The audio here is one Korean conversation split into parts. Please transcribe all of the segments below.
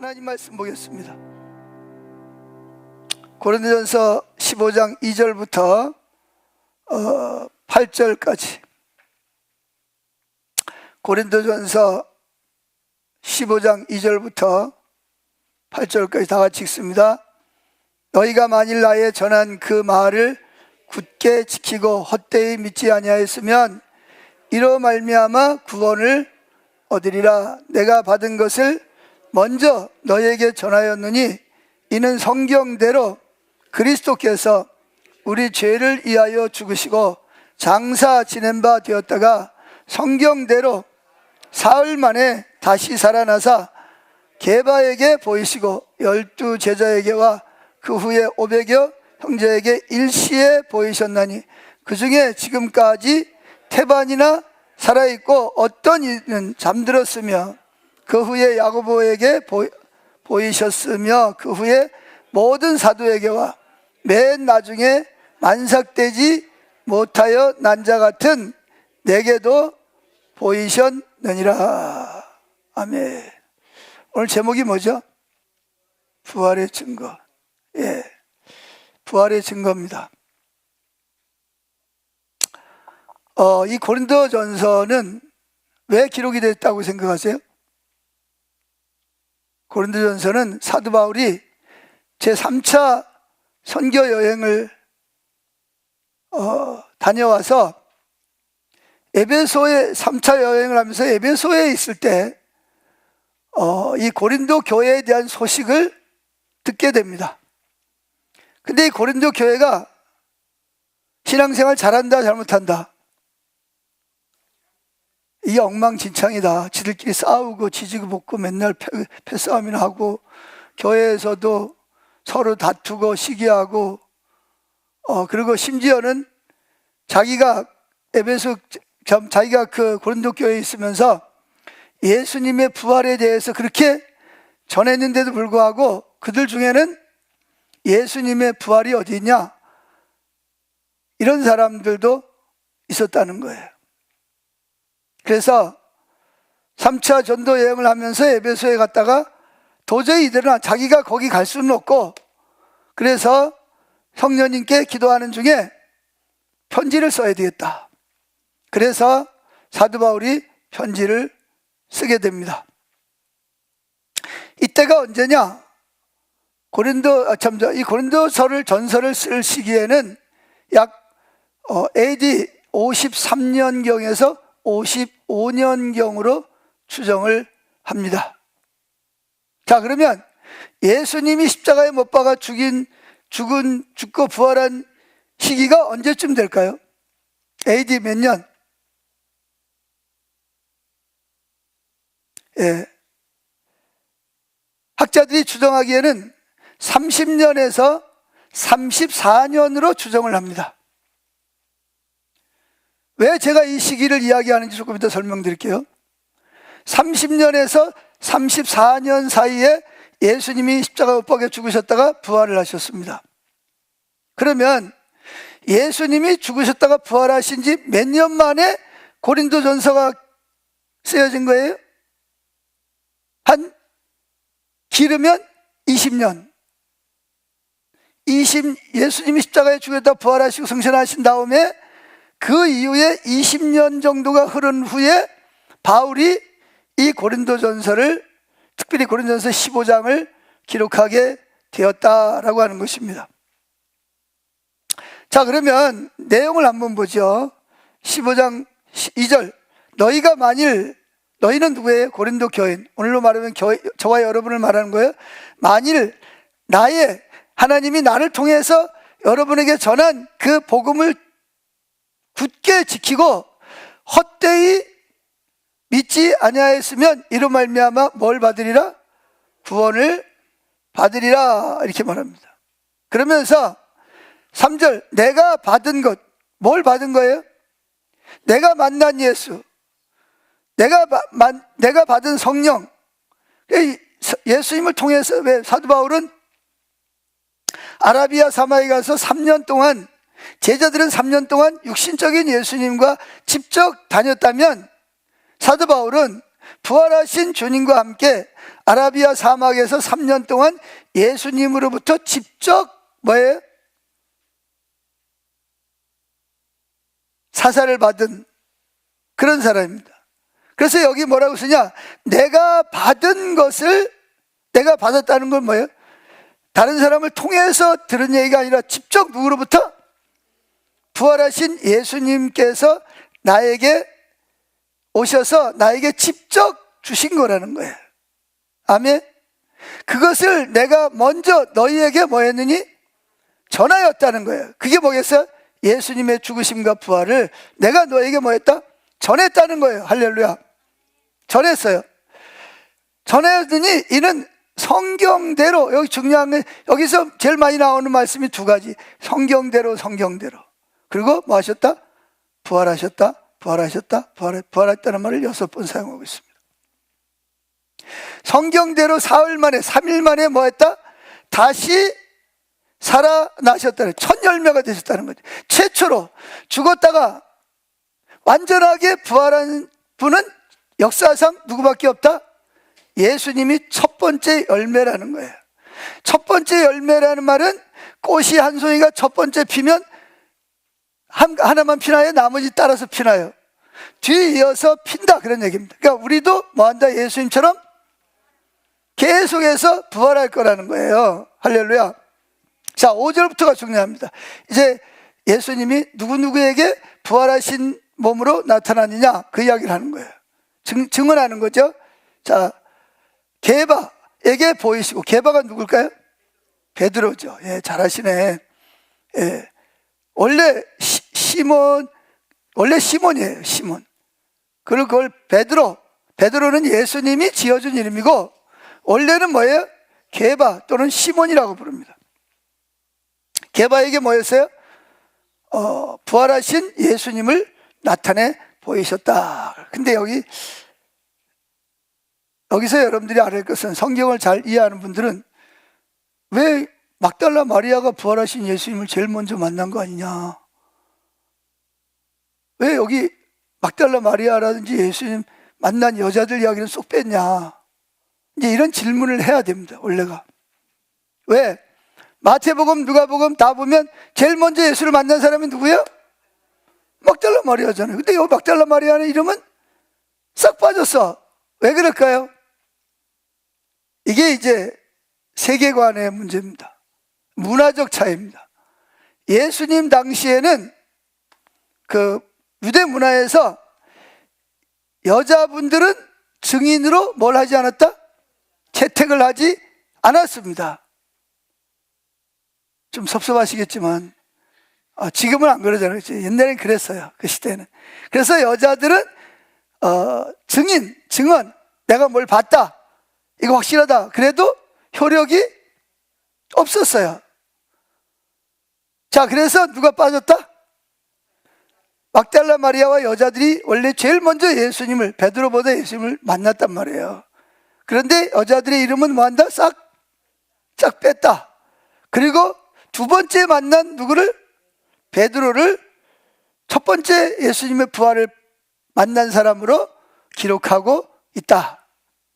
하나님 말씀 보겠습니다. 고린도전서 15장 2절부터 8절까지. 고린도전서 15장 2절부터 8절까지 다 같이 읽습니다. 너희가 만일 나의 전한 그 말을 굳게 지키고 헛되이 믿지 아니하였으면 이로 말미암아 구원을 얻으리라. 내가 받은 것을 먼저 너희에게 전하였느니 이는 성경대로 그리스도께서 우리 죄를 위하여 죽으시고 장사 지낸 바 되었다가 성경대로 사흘 만에 다시 살아나사 게바에게 보이시고 12 제자에게와 그 후에 500여 형제에게 일시에 보이셨나니 그 중에 지금까지 태반이나 살아있고 어떤 이는 잠들었으며 그 후에 야고보에게 보이셨으며 그 후에 모든 사도에게와 맨 나중에 만삭되지 못하여 난 자 같은 내게도 보이셨느니라. 아멘. 오늘 제목이 뭐죠? 부활의 증거. 예, 부활의 증거입니다. 이 고린도전서는 왜 기록이 됐다고 생각하세요? 고린도전서는 사도 바울이 제3차 선교 여행을 다녀와서 에베소에 3차 여행을 하면서 에베소에 있을 때 이 고린도 교회에 대한 소식을 듣게 됩니다. 근데 이 고린도 교회가 신앙생활 잘한다 잘못한다, 이게 엉망진창이다. 지들끼리 싸우고 지지고 볶고 맨날 패싸움이나 하고 교회에서도 서로 다투고 시기하고 그리고 심지어는 자기가 그 고린도 교회에 있으면서 예수님의 부활에 대해서 그렇게 전했는데도 불구하고 그들 중에는 예수님의 부활이 어디 있냐, 이런 사람들도 있었다는 거예요. 그래서 3차 전도 여행을 하면서 에베소에 갔다가 도저히 이들은 자기가 거기 갈 수는 없고, 그래서 성령님께 기도하는 중에 편지를 써야 되겠다. 그래서 사도 바울이 편지를 쓰게 됩니다. 이때가 언제냐? 이 고린도서를 전서를 쓸 시기에는 약 AD 53년경에서 55년경으로 추정을 합니다. 자, 그러면 예수님이 십자가에 못 박아 죽고 부활한 시기가 언제쯤 될까요? AD 몇 년? 예. 학자들이 추정하기에는 30년에서 34년으로 추정을 합니다. 왜 제가 이 시기를 이야기하는지 조금 이따 설명드릴게요. 30년에서 34년 사이에 예수님이 십자가 못 박혀 죽으셨다가 부활을 하셨습니다. 그러면 예수님이 죽으셨다가 부활하신 지 몇 년 만에 고린도전서가 쓰여진 거예요? 한 길으면 20년. 예수님이 십자가에 죽었다 부활하시고 승천하신 다음에 그 이후에 20년 정도가 흐른 후에 바울이 이 고린도전서를, 특별히 고린도전서 15장을 기록하게 되었다라고 하는 것입니다. 자, 그러면 내용을 한번 보죠. 15장 2절. 너희가 만일, 너희는 누구예요? 고린도 교인. 오늘로 말하면 저와 여러분을 말하는 거예요. 만일 하나님이 나를 통해서 여러분에게 전한 그 복음을 굳게 지키고 헛되이 믿지 아니하였으면 이로 말미암아 뭘 받으리라? 구원을 받으리라, 이렇게 말합니다. 그러면서 3절, 내가 받은 것, 뭘 받은 거예요? 내가 만난 예수, 내가 받은 성령. 예수님을 통해서, 왜 사도 바울은 아라비아 사마에 가서 3년 동안, 제자들은 3년 동안 육신적인 예수님과 직접 다녔다면 사도 바울은 부활하신 주님과 함께 아라비아 사막에서 3년 동안 예수님으로부터 직접 뭐예요? 사사를 받은 그런 사람입니다. 그래서 여기 뭐라고 쓰냐? 내가 받은 것을, 내가 받았다는 건 뭐예요? 다른 사람을 통해서 들은 얘기가 아니라 직접 누구로부터? 부활하신 예수님께서 나에게 오셔서 나에게 직접 주신 거라는 거예요. 아멘. 그것을 내가 먼저 너희에게 뭐 했느니? 전하였다는 거예요. 그게 뭐겠어요? 예수님의 죽으심과 부활을 내가 너에게 뭐 했다? 전했다는 거예요. 할렐루야. 전했어요. 전했더니 이는 성경대로, 여기 중요한 건 여기서 제일 많이 나오는 말씀이 두 가지. 성경대로, 성경대로. 그리고 뭐 하셨다? 부활하셨다, 부활하셨다, 부활했다는 말을 6번 사용하고 있습니다. 성경대로 사흘 만에, 3일 만에 뭐 했다? 다시 살아나셨다는, 첫 열매가 되셨다는 거죠. 최초로 죽었다가 완전하게 부활한 분은 역사상 누구밖에 없다? 예수님이 첫 번째 열매라는 거예요. 첫 번째 열매라는 말은 꽃이 한 송이가 첫 번째 피면 하나만 피나요? 나머지 따라서 피나요? 뒤에 이어서 핀다, 그런 얘기입니다. 그러니까 우리도 뭐한다? 예수님처럼 계속해서 부활할 거라는 거예요. 할렐루야. 자, 5절부터가 중요합니다. 이제 예수님이 누구누구에게 부활하신 몸으로 나타나느냐, 그 이야기를 하는 거예요. 증언하는 거죠. 자, 게바에게 보이시고, 게바가 누굴까요? 베드로죠. 예, 잘하시네. 예. 원래 시몬이에요, 시몬. 그리고 그걸 베드로는 예수님이 지어준 이름이고, 원래는 뭐예요? 게바 또는 시몬이라고 부릅니다. 게바에게 뭐였어요? 부활하신 예수님을 나타내 보이셨다. 근데 여기서 여러분들이 알아야 할 것은, 성경을 잘 이해하는 분들은 왜 막달라 마리아가 부활하신 예수님을 제일 먼저 만난 거 아니냐? 왜 여기 막달라 마리아라든지 예수님 만난 여자들 이야기를 쏙 뺐냐? 이제 이런 질문을 해야 됩니다, 원래가. 왜? 마태복음, 누가복음 다 보면 제일 먼저 예수를 만난 사람이 누구예요? 막달라 마리아잖아요. 근데 이 막달라 마리아는 이름은 싹 빠졌어. 왜 그럴까요? 이게 이제 세계관의 문제입니다. 문화적 차이입니다. 예수님 당시에는 그 유대 문화에서 여자분들은 증인으로 뭘 하지 않았다? 채택을 하지 않았습니다. 좀 섭섭하시겠지만 지금은 안 그러잖아요. 옛날엔 그랬어요, 그 시대에는. 그래서 여자들은 증언, 내가 뭘 봤다, 이거 확실하다, 그래도 효력이 없었어요. 자, 그래서 누가 빠졌다? 막달라 마리아와 여자들이 원래 제일 먼저 예수님을, 베드로보다 예수님을 만났단 말이에요. 그런데 여자들의 이름은 뭐한다? 싹 뺐다. 그리고 두 번째 만난 누구를? 베드로를 첫 번째 예수님의 부활을 만난 사람으로 기록하고 있다.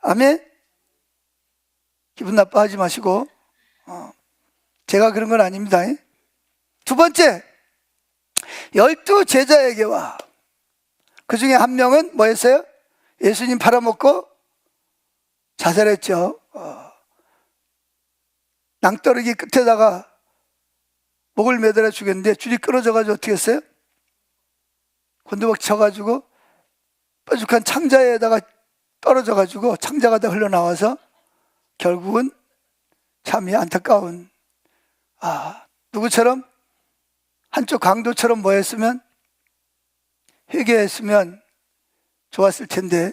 아멘. 기분 나빠하지 마시고, 제가 그런 건 아닙니다. 두 번째, 12 제자에게와, 그 중에 한 명은 뭐였어요? 예수님 팔아먹고 자살했죠. 낭떠러기 끝에다가 목을 매달아 죽였는데 줄이 끊어져가지고 어떻게 했어요? 곤두박질 쳐가지고 뾰족한 창자에다가 떨어져가지고 창자가 다 흘러나와서 결국은 참 안타까운, 누구처럼? 한쪽 강도처럼 뭐 했으면, 회개했으면 좋았을 텐데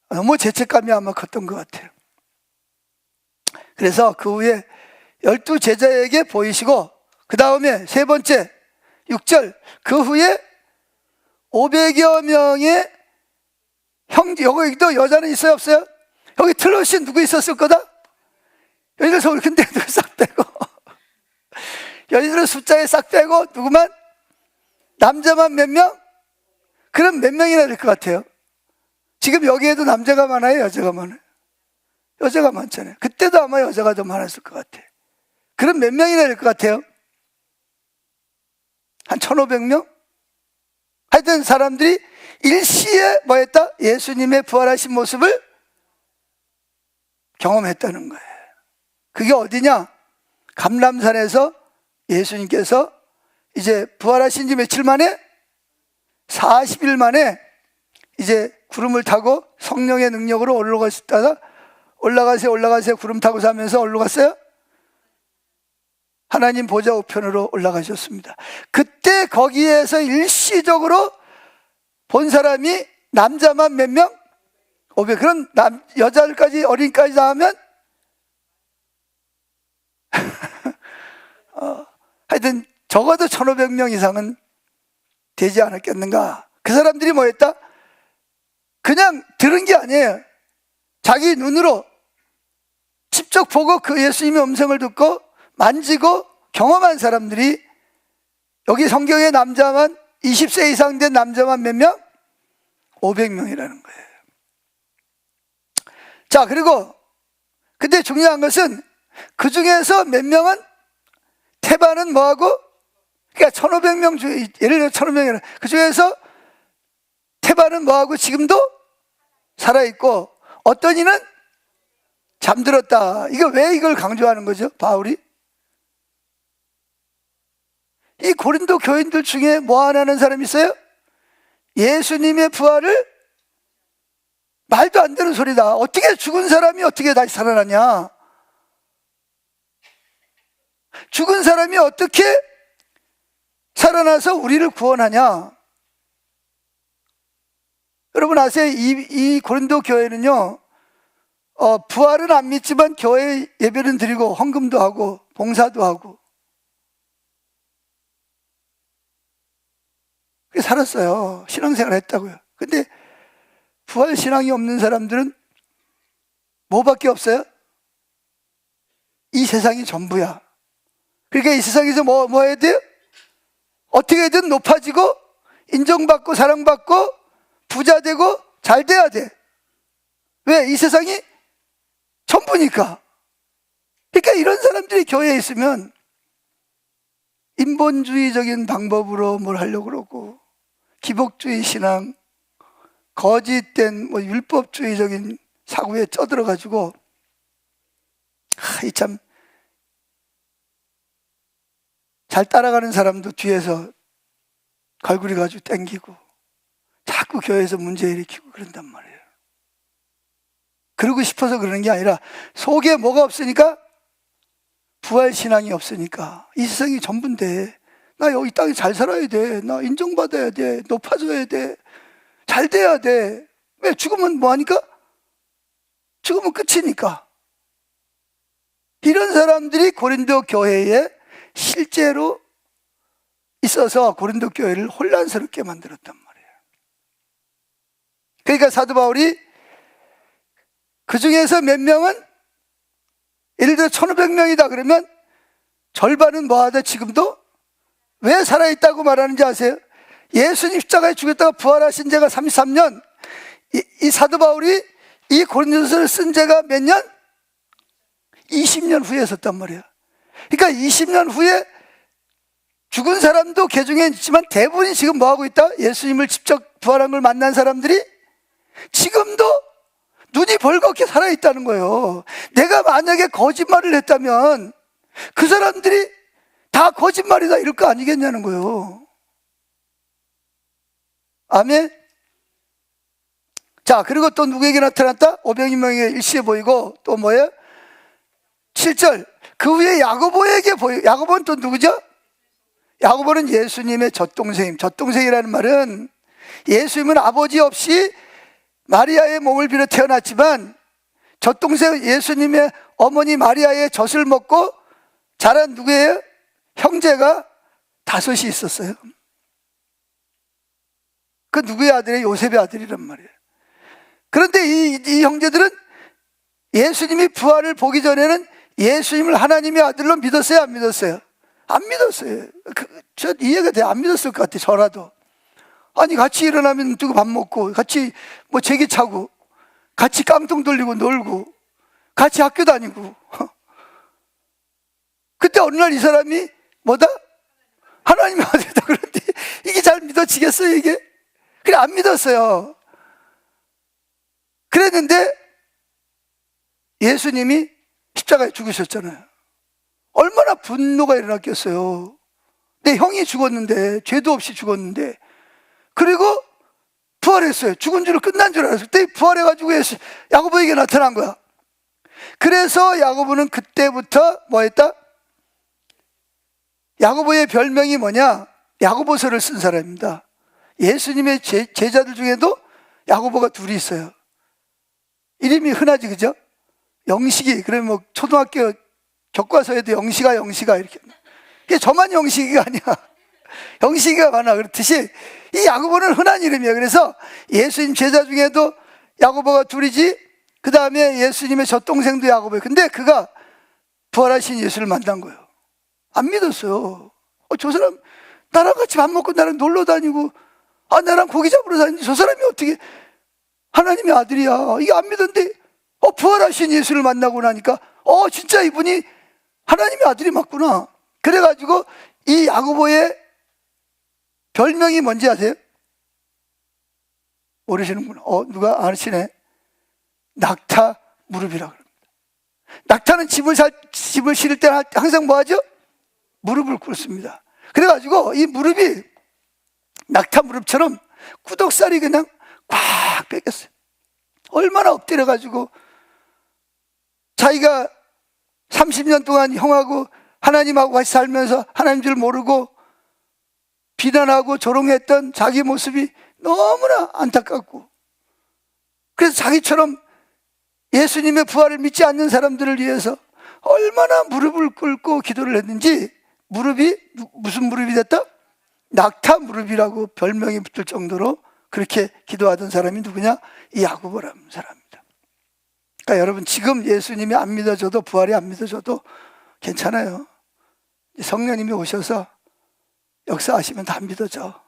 너무 죄책감이 아마 컸던 것 같아요. 그래서 그 후에 12 제자에게 보이시고, 그 다음에 세 번째 6절, 그 후에 500여 명의 형제, 여기도 여자는 있어요, 없어요? 여기 틀로신 누구 있었을 거다? 여기서 근데 누구 싹 빼고 여기서 숫자에 싹 빼고 누구만? 남자만 몇 명? 그럼 몇 명이나 될 것 같아요? 지금 여기에도 남자가 많아요, 여자가 많아요? 여자가 많잖아요. 그때도 아마 여자가 더 많았을 것 같아. 그럼 몇 명이나 될 것 같아요? 한 1,500명? 하여튼 사람들이 일시에 뭐 했다? 예수님의 부활하신 모습을 경험했다는 거예요. 그게 어디냐? 감람산에서 예수님께서 이제 부활하신 지 며칠 만에? 40일 만에 이제 구름을 타고 성령의 능력으로 올라가시다가 올라가세요 구름 타고서 하면서 어디로 갔어요? 하나님 보좌 우편으로 올라가셨습니다. 그때 거기에서 일시적으로 본 사람이 남자만 몇 명? 500. 그럼 여자들까지 어린이까지 다 하면 하여튼 적어도 1,500명 이상은 되지 않았겠는가. 그 사람들이 뭐 했다? 그냥 들은 게 아니에요. 자기 눈으로 직접 보고 그 예수님의 음성을 듣고 만지고 경험한 사람들이, 여기 성경의 남자만 20세 이상 된 남자만 몇 명? 500명이라는 거예요. 자, 그리고 근데 중요한 것은 그 중에서 몇 명은 태반은 뭐하고? 그러니까 1,500명 중에, 예를 들어 1,500명이라, 그 중에서 태반은 뭐하고 지금도 살아있고, 어떤 이는 잠들었다. 이거 왜 이걸 강조하는 거죠, 바울이? 이 고린도 교인들 중에 뭐 하는 사람이 있어요? 예수님의 부활을 말도 안 되는 소리다. 어떻게 죽은 사람이 어떻게 다시 살아나냐? 죽은 사람이 어떻게 살아나서 우리를 구원하냐? 여러분 아세요? 이 고린도 교회는요, 부활은 안 믿지만 교회 예배는 드리고 헌금도 하고 봉사도 하고 그렇게 살았어요. 신앙생활 했다고요. 근데 부활 신앙이 없는 사람들은 뭐밖에 없어요? 이 세상이 전부야. 그러니까 이 세상에서 뭐 해야 돼요? 어떻게든 높아지고 인정받고 사랑받고 부자 되고 잘 돼야 돼. 왜? 이 세상이 전부니까. 그러니까 이런 사람들이 교회에 있으면 인본주의적인 방법으로 뭘 하려고 그러고, 기복주의 신앙, 거짓된 율법주의적인 사고에 쩌들어가지고, 참 잘 따라가는 사람도 뒤에서 갈구리 가지고 땡기고 자꾸 교회에서 문제 일으키고 그런단 말이에요. 그러고 싶어서 그러는 게 아니라 속에 뭐가 없으니까, 부활신앙이 없으니까. 이 세상이 전부인데 나 여기 땅에 잘 살아야 돼, 나 인정받아야 돼, 높아져야 돼, 잘 돼야 돼. 왜? 죽으면 뭐하니까? 죽으면 끝이니까. 이런 사람들이 고린도 교회에 실제로 있어서 고린도 교회를 혼란스럽게 만들었단 말이에요. 그러니까 사도 바울이 그 중에서 몇 명은, 예를 들어 1,500명이다 그러면 절반은 뭐하다 지금도? 왜 살아있다고 말하는지 아세요? 예수님 십자가에 죽였다가 부활하신 지가 33년, 이 사도 바울이 이 고린도서를 쓴 지가 몇 년? 20년 후에 썼단 말이에요. 그러니까 20년 후에 죽은 사람도 개중에 있지만 대부분이 지금 뭐하고 있다? 예수님을 직접 부활한 걸 만난 사람들이 지금도 눈이 벌겋게 살아있다는 거예요. 내가 만약에 거짓말을 했다면 그 사람들이 다 거짓말이다 이럴 거 아니겠냐는 거예요. 아멘? 자, 그리고 또 누구에게 나타났다? 500명에게 일시에 보이고, 또 뭐예요? 7절, 그 후에 야고보에게 보이고. 야고보는 또 누구죠? 야고보는 예수님의 젖동생임. 젖동생이라는 말은 예수님은 아버지 없이 마리아의 몸을 빌어 태어났지만 젖동생 예수님의 어머니 마리아의 젖을 먹고 자란 누구예요? 형제가 5이 있었어요. 그 누구의 아들이에요? 요셉의 아들이란 말이에요. 그런데 이 형제들은 예수님이 부활을 보기 전에는 예수님을 하나님의 아들로 믿었어요? 안 믿었어요? 안 믿었어요. 저 이해가 돼. 안 믿었을 것 같아, 저라도. 아니, 같이 일어나면 두고 밥 먹고, 같이 제기 차고, 같이 깡통 돌리고 놀고, 같이 학교 다니고. 그때 어느 날 이 사람이 뭐다? 하나님의 아들이다. 그런데 이게 잘 믿어지겠어요, 이게? 그래, 안 믿었어요. 그랬는데 예수님이 십자가에 죽으셨잖아요. 얼마나 분노가 일어났겠어요. 내 형이 죽었는데, 죄도 없이 죽었는데, 그리고 부활했어요. 죽은 줄 끝난 줄 알았어요. 그때 부활해가지고 야고보에게 나타난 거야. 그래서 야고보는 그때부터 뭐 했다? 야고보의 별명이 뭐냐? 야고보서를 쓴 사람입니다. 예수님의 제자들 중에도 야고보가 둘이 있어요. 이름이 흔하지, 그죠? 영식이. 그러면 뭐 초등학교 교과서에도 영식아 이렇게. 이게 저만 영식이가 아니야. 영식이가 많아. 그렇듯이 이 야고보는 흔한 이름이에요. 그래서 예수님 제자 중에도 야고보가 둘이지, 그 다음에 예수님의 젖동생도 야고보예요. 근데 그가 부활하신 예수를 만난 거예요. 안 믿었어요. 저 사람 나랑 같이 밥 먹고 나랑 놀러 다니고, 나랑 고기 잡으러 다니는데 저 사람이 어떻게 하나님의 아들이야. 이게 안 믿었는데 부활하신 예수를 만나고 나니까 진짜 이분이 하나님의 아들이 맞구나. 그래가지고 이 야고보의 별명이 뭔지 아세요? 모르시는구나. 누가 아시네? 낙타 무릎이라고 합니다. 낙타는 집을 실을 때 항상 뭐 하죠? 무릎을 꿇습니다. 그래가지고 이 무릎이 낙타 무릎처럼 구덕살이 그냥 꽉 뺏겼어요. 얼마나 엎드려가지고 자기가 30년 동안 형하고 하나님하고 같이 살면서 하나님 줄 모르고 비난하고 조롱했던 자기 모습이 너무나 안타깝고, 그래서 자기처럼 예수님의 부활을 믿지 않는 사람들을 위해서 얼마나 무릎을 꿇고 기도를 했는지, 무릎이 무슨 무릎이 됐다? 낙타 무릎이라고 별명이 붙을 정도로 그렇게 기도하던 사람이 누구냐? 이 야고보라는 사람입니다. 그러니까 여러분, 지금 예수님이 안 믿어져도, 부활이 안 믿어져도 괜찮아요. 성령님이 오셔서 역사하시면 다 믿어져.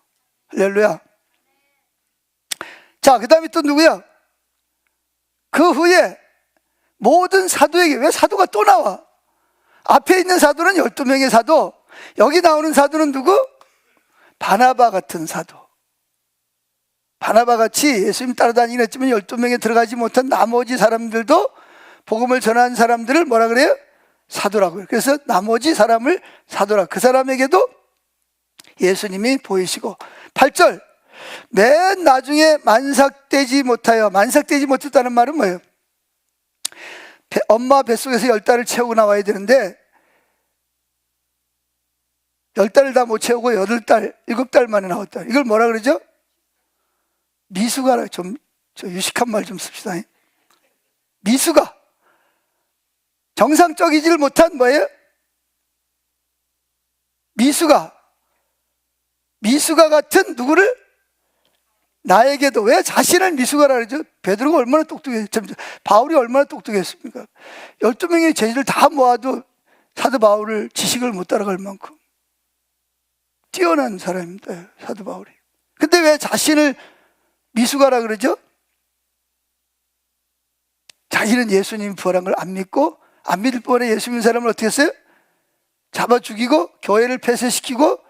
할렐루야. 자, 그 다음에 또 누구야? 그 후에 모든 사도에게, 왜 사도가 또 나와? 앞에 있는 사도는 12명의 사도, 여기 나오는 사도는 누구? 바나바 같은 사도. 바나바 같이 예수님 따라다니긴 했지만 12명에 들어가지 못한 나머지 사람들도 복음을 전하는 사람들을 뭐라 그래요? 사도라고 해요. 그래서 나머지 사람을 사도라. 그 사람에게도 예수님이 보이시고. 8절, 맨 나중에 만삭되지 못했다는 말은 뭐예요? 엄마 뱃속에서 10달을 채우고 나와야 되는데 10달을 다 못 채우고 8달, 7달 만에 나왔다. 이걸 뭐라 그러죠? 미수가. 저 유식한 말 좀 씁시다. 미수가. 정상적이지를 못한 뭐예요? 미수가 같은 누구를? 나에게도. 왜 자신을 미수가라 그러죠? 베드로가 얼마나 바울이 얼마나 똑똑했습니까? 12명의 제자를 다 모아도 사도 바울을 지식을 못 따라갈 만큼 뛰어난 사람입니다, 사도 바울이. 근데 왜 자신을 미수가라 그러죠? 자기는 예수님이 부활한 걸 안 믿고, 안 믿을 뻔해 예수 믿는 사람을 어떻게 했어요? 잡아 죽이고 교회를 폐쇄시키고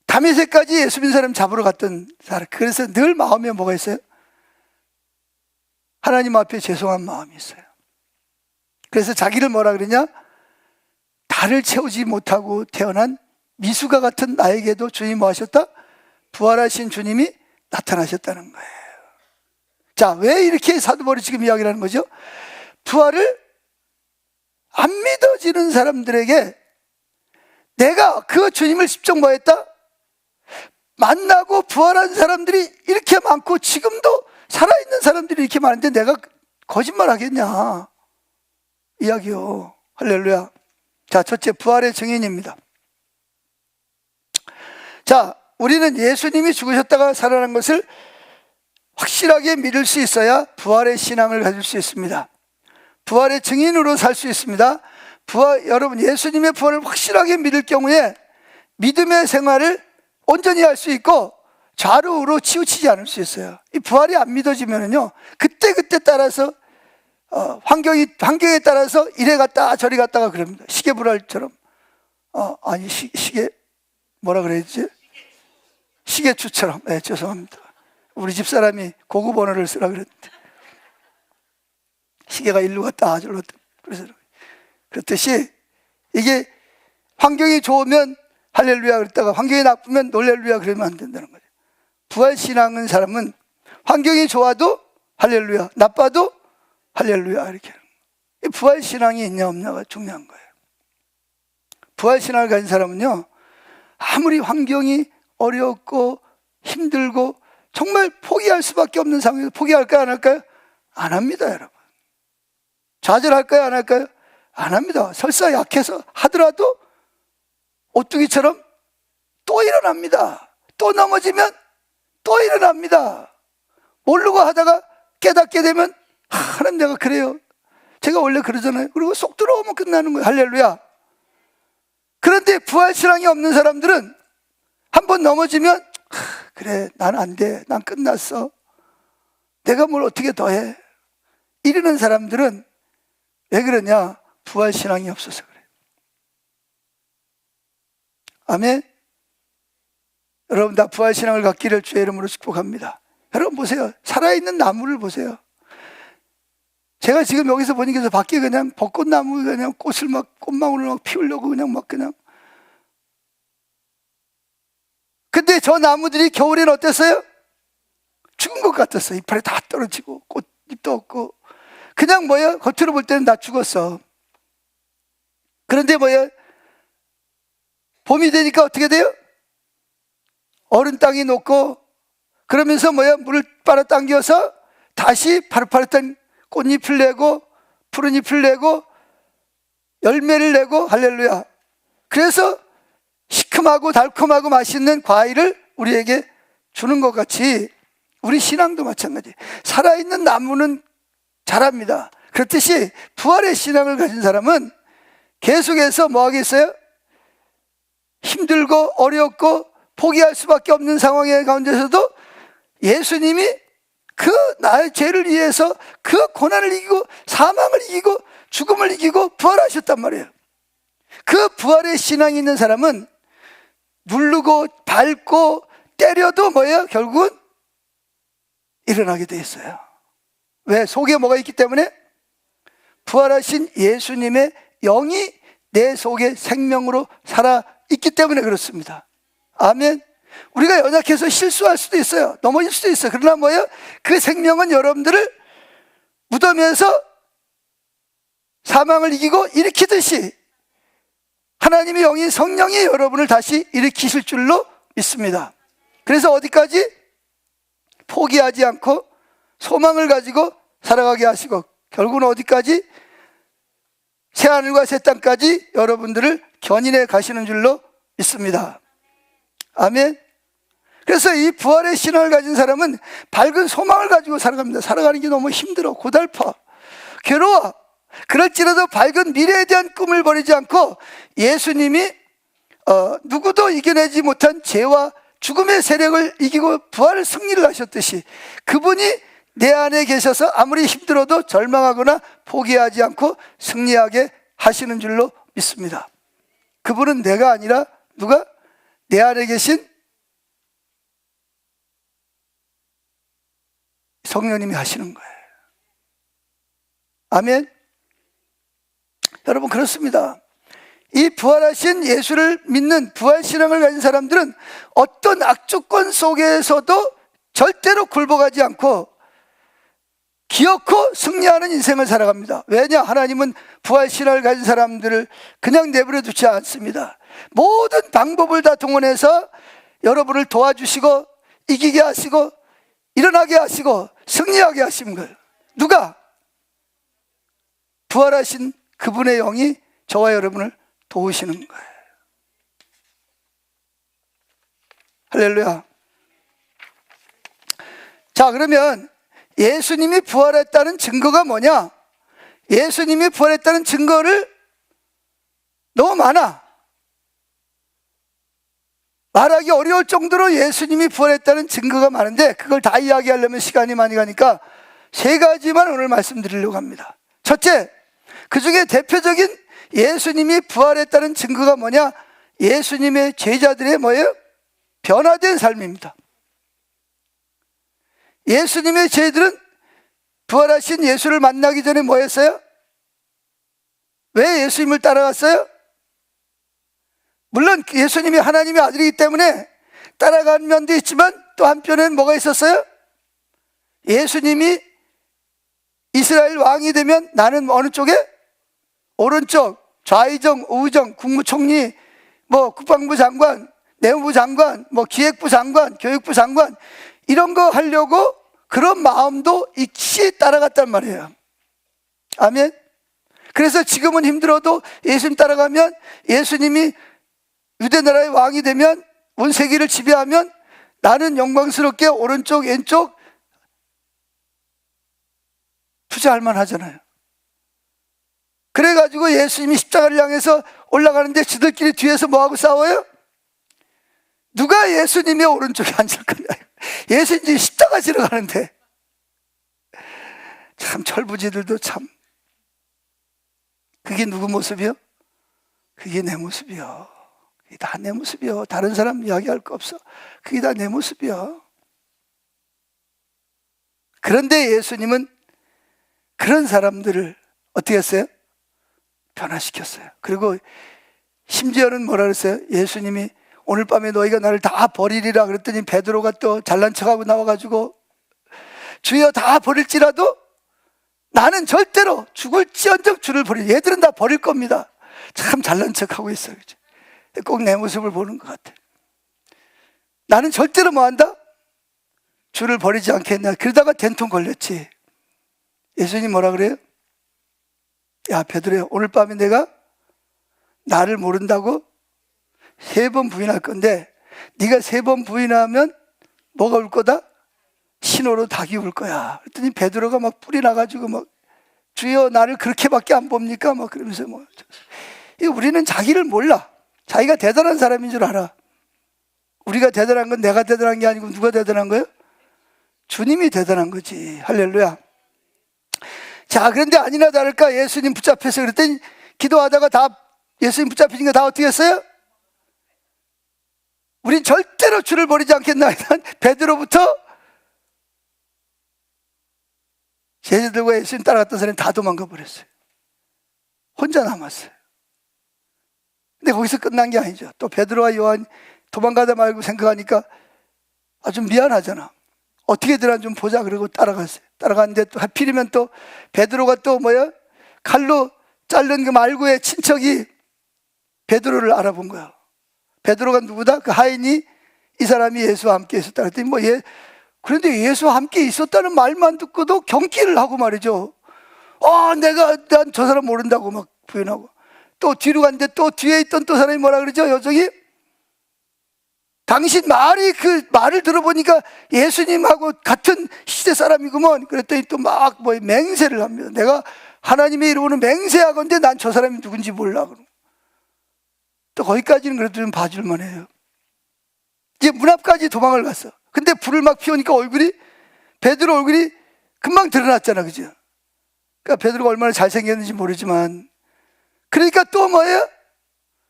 다메섹까지 예수 믿는 사람 잡으러 갔던 사람. 그래서 늘 마음에 뭐가 있어요? 하나님 앞에 죄송한 마음이 있어요. 그래서 자기를 뭐라 그러냐? 달을 채우지 못하고 태어난 미수가 같은 나에게도 주님이 뭐 하셨다? 부활하신 주님이 나타나셨다는 거예요. 자, 왜 이렇게 사도 바울이 지금 이야기를 하는 거죠? 부활을 안 믿어지는 사람들에게 내가 그 주님을 직접 뭐 했다? 만나고 부활한 사람들이 이렇게 많고 지금도 살아있는 사람들이 이렇게 많은데 내가 거짓말 하겠냐 이야기요. 할렐루야. 자, 첫째, 부활의 증인입니다. 자, 우리는 예수님이 죽으셨다가 살아난 것을 확실하게 믿을 수 있어야 부활의 신앙을 가질 수 있습니다. 부활의 증인으로 살 수 있습니다. 여러분, 예수님의 부활을 확실하게 믿을 경우에 믿음의 생활을 온전히 할 수 있고 좌로 우로 치우치지 않을 수 있어요. 이 부활이 안 믿어지면요, 그때 따라서 환경에 따라서 이래 갔다 저리 갔다가 그럽니다. 시계불알처럼. 아니, 시계, 뭐라 그래야지? 시계추처럼. 네, 죄송합니다. 우리 집사람이 고급 언어를 쓰라 그랬는데. 시계가 일로 갔다 저리로 갔다. 그래서 그렇듯이 이게 환경이 좋으면 할렐루야 그랬다가 환경이 나쁘면 놀렐루야 그러면 안 된다는 거죠. 부활신앙은 사람은 환경이 좋아도 할렐루야, 나빠도 할렐루야 이렇게 하는 거예요. 부활신앙이 있냐 없냐가 중요한 거예요. 부활신앙을 가진 사람은요, 아무리 환경이 어렵고 힘들고 정말 포기할 수밖에 없는 상황에서 포기할까요 안 할까요? 안 합니다. 여러분, 좌절할까요 안 할까요? 안 합니다. 설사 약해서 하더라도 오뚜기처럼 또 일어납니다. 또 넘어지면 또 일어납니다. 모르고 하다가 깨닫게 되면 하나님 내가 그래요, 제가 원래 그러잖아요. 그리고 쏙 들어오면 끝나는 거예요. 할렐루야. 그런데 부활신앙이 없는 사람들은 한번 넘어지면 그래, 난 안 돼, 난 끝났어, 내가 뭘 어떻게 더 해, 이러는 사람들은 왜 그러냐? 부활신앙이 없어서 그래요. 아멘. 여러분 다 부활신앙을 갖기를 주의 이름으로 축복합니다. 여러분 보세요, 살아있는 나무를 보세요. 제가 지금 여기서 보니까 밖에 그냥 벚꽃나무 그냥 꽃을 막 꽃망울을 막 피우려고 그냥 근데 저 나무들이 겨울에는 어땠어요? 죽은 것 같았어. 이파리 다 떨어지고 꽃잎도 없고 그냥 겉으로 볼 때는 다 죽었어. 그런데 봄이 되니까 어떻게 돼요? 얼은 땅이 녹고 그러면서 물을 빨아당겨서 다시 파릇파릇한 꽃잎을 내고 푸른 잎을 내고 열매를 내고 할렐루야. 그래서 시큼하고 달콤하고 맛있는 과일을 우리에게 주는 것 같이 우리 신앙도 마찬가지. 살아있는 나무는 자랍니다. 그렇듯이 부활의 신앙을 가진 사람은 계속해서 뭐 하겠어요? 힘들고 어렵고 포기할 수밖에 없는 상황의 가운데서도 예수님이 그 나의 죄를 위해서 그 고난을 이기고 사망을 이기고 죽음을 이기고 부활하셨단 말이에요. 그 부활의 신앙이 있는 사람은 누르고 밟고 때려도 결국은 일어나게 돼 있어요. 왜? 속에 뭐가 있기 때문에? 부활하신 예수님의 영이 내 속에 생명으로 살아있기 때문에 그렇습니다. 아멘. 우리가 연약해서 실수할 수도 있어요. 넘어질 수도 있어요. 그러나 그 생명은 여러분들을 묻으면서 사망을 이기고 일으키듯이 하나님의 영인 성령이 여러분을 다시 일으키실 줄로 믿습니다. 그래서 어디까지? 포기하지 않고 소망을 가지고 살아가게 하시고 결국은 어디까지? 새하늘과 새 땅까지 여러분들을 견인해 가시는 줄로 믿습니다. 아멘. 그래서 이 부활의 신앙을 가진 사람은 밝은 소망을 가지고 살아갑니다. 살아가는 게 너무 힘들어, 고달파, 괴로워. 그럴지라도 밝은 미래에 대한 꿈을 버리지 않고 예수님이 누구도 이겨내지 못한 죄와 죽음의 세력을 이기고 부활 승리를 하셨듯이 그분이 내 안에 계셔서 아무리 힘들어도 절망하거나 포기하지 않고 승리하게 하시는 줄로 믿습니다. 그분은 내가 아니라 누가? 내 안에 계신 성령님이 하시는 거예요. 아멘. 여러분 그렇습니다. 이 부활하신 예수를 믿는 부활신앙을 가진 사람들은 어떤 악조건 속에서도 절대로 굴복하지 않고 기어코 승리하는 인생을 살아갑니다. 왜냐? 하나님은 부활신앙을 가진 사람들을 그냥 내버려 두지 않습니다. 모든 방법을 다 동원해서 여러분을 도와주시고 이기게 하시고 일어나게 하시고 승리하게 하신 거예요. 누가? 부활하신 그분의 영이 저와 여러분을 도우시는 거예요. 할렐루야. 자, 그러면 예수님이 부활했다는 증거가 뭐냐? 예수님이 부활했다는 증거를 너무 많아. 말하기 어려울 정도로 예수님이 부활했다는 증거가 많은데 그걸 다 이야기하려면 시간이 많이 가니까 세 가지만 오늘 말씀드리려고 합니다. 첫째, 그 중에 대표적인 예수님이 부활했다는 증거가 뭐냐? 예수님의 제자들의 뭐예요? 변화된 삶입니다. 예수님의 제자들은 부활하신 예수를 만나기 전에 뭐 했어요? 왜 예수님을 따라갔어요? 물론 예수님이 하나님의 아들이기 때문에 따라가는 면도 있지만 또 한편에는 뭐가 있었어요? 예수님이 이스라엘 왕이 되면 나는 어느 쪽에? 오른쪽, 좌의정, 우의정, 국무총리, 뭐 국방부 장관, 내무부 장관, 뭐 기획부 장관, 교육부 장관, 이런 거 하려고 그런 마음도 있이 따라갔단 말이에요. 아멘. 그래서 지금은 힘들어도 예수님 따라가면, 예수님이 유대 나라의 왕이 되면, 온 세계를 지배하면 나는 영광스럽게 오른쪽, 왼쪽 투자할 만하잖아요. 그래가지고 예수님이 십자가를 향해서 올라가는데 지들끼리 뒤에서 뭐하고 싸워요? 누가 예수님의 오른쪽에 앉을 거냐. 예수님이 십자가 지러 가는데. 참 철부지들도 참. 그게 누구 모습이요? 그게 내 모습이요. 그게 다 내 모습이요. 다른 사람 이야기할 거 없어. 그게 다 내 모습이요. 그런데 예수님은 그런 사람들을 어떻게 했어요? 변화시켰어요. 그리고 심지어는 뭐라 그랬어요? 예수님이 오늘 밤에 너희가 나를 다 버리리라 그랬더니 베드로가 또 잘난 척하고 나와가지고 주여 다 버릴지라도 나는 절대로 죽을지언정 주를 버리리. 얘들은 다 버릴 겁니다. 참 잘난 척하고 있어요. 꼭 내 모습을 보는 것 같아요. 나는 절대로 뭐한다? 주를 버리지 않겠냐. 그러다가 된통 걸렸지. 예수님 뭐라 그래요? 야 베드로야, 오늘 밤에 내가 나를 모른다고 3번 부인할 건데 네가 3번 부인하면 뭐가 올 거다? 신호로 닭이 울 거야. 그랬더니 베드로가 막 뿔이 나가지고 막 주여 나를 그렇게밖에 안 봅니까? 막 그러면서 뭐 우리는 자기를 몰라. 자기가 대단한 사람인 줄 알아. 우리가 대단한 건 내가 대단한 게 아니고 누가 대단한 거예요? 주님이 대단한 거지. 할렐루야. 자, 그런데 아니나 다를까 예수님 붙잡혀서 그랬더니 기도하다가 다 예수님 붙잡히니까 다 어떻게 했어요? 우린 절대로 주를 버리지 않겠나. 베드로부터 제자들과 예수님 따라갔던 사람이 다 도망가 버렸어요. 혼자 남았어요. 근데 거기서 끝난 게 아니죠. 또 베드로와 요한 도망가다 말고 생각하니까 좀 미안하잖아. 어떻게든 좀 보자. 그러고 따라갔어요. 따라갔는데 또 하필이면 또 베드로가 또 뭐야? 칼로 자른 그 말구의 친척이 베드로를 알아본 거야. 베드로가 누구다? 그 하인이 이 사람이 예수와 함께 있었다 그랬더니 그런데 예수와 함께 있었다는 말만 듣고도 경기를 하고 말이죠. 난 저 사람 모른다고 막 부인하고. 또 뒤로 갔는데 또 뒤에 있던 또 사람이 뭐라 그러죠? 여정이 당신 그 말을 들어보니까 예수님하고 같은 시대 사람이구먼. 그랬더니 또 막 맹세를 합니다. 내가 하나님의 이름으로 맹세하건대 난 저 사람이 누군지 몰라. 또 거기까지는 그래도 좀 봐줄만 해요. 이제 문 앞까지 도망을 갔어. 근데 불을 막 피우니까 베드로 얼굴이 금방 드러났잖아. 그죠? 그러니까 베드로가 얼마나 잘생겼는지 모르지만, 그러니까 또 뭐예요?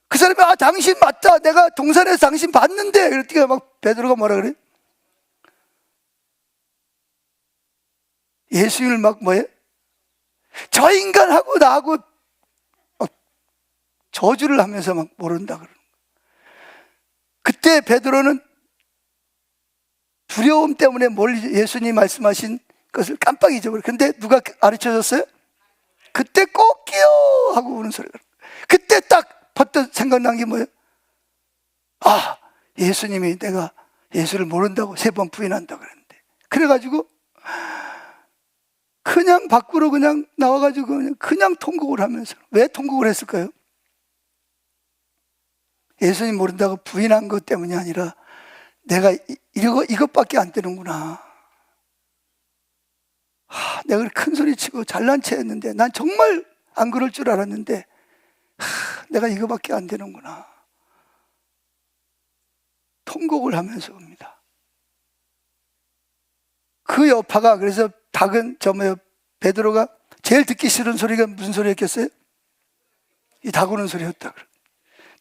그 사람이 당신 맞다. 내가 동산에서 당신 봤는데. 그랬더니 막 베드로가 뭐라 그래? 예수님을 막 저 인간하고 나하고 저주를 하면서 막 모른다 그러는 거예요. 그때 베드로는 두려움 때문에 예수님이 말씀하신 것을 깜빡 잊어버려요. 근데 누가 가르쳐줬어요? 그때 꼭이요 하고 우는 소리가. 그때 딱 퍼뜩 생각난 게 뭐예요? 예수님이 내가 예수를 모른다고 3번 부인한다 그랬는데. 그래가지고 그냥 밖으로 그냥 나와가지고 그냥 통곡을 하면서. 왜 통곡을 했을까요? 예수님 모른다고 부인한 것 때문이 아니라 내가 이것밖에 안 되는구나. 내가 큰 소리 치고 잘난 체 했는데, 난 정말 안 그럴 줄 알았는데 내가 이거밖에 안 되는구나. 통곡을 하면서 옵니다. 그 여파가, 그래서 베드로가 제일 듣기 싫은 소리가 무슨 소리였겠어요? 이 닭우는 소리였다.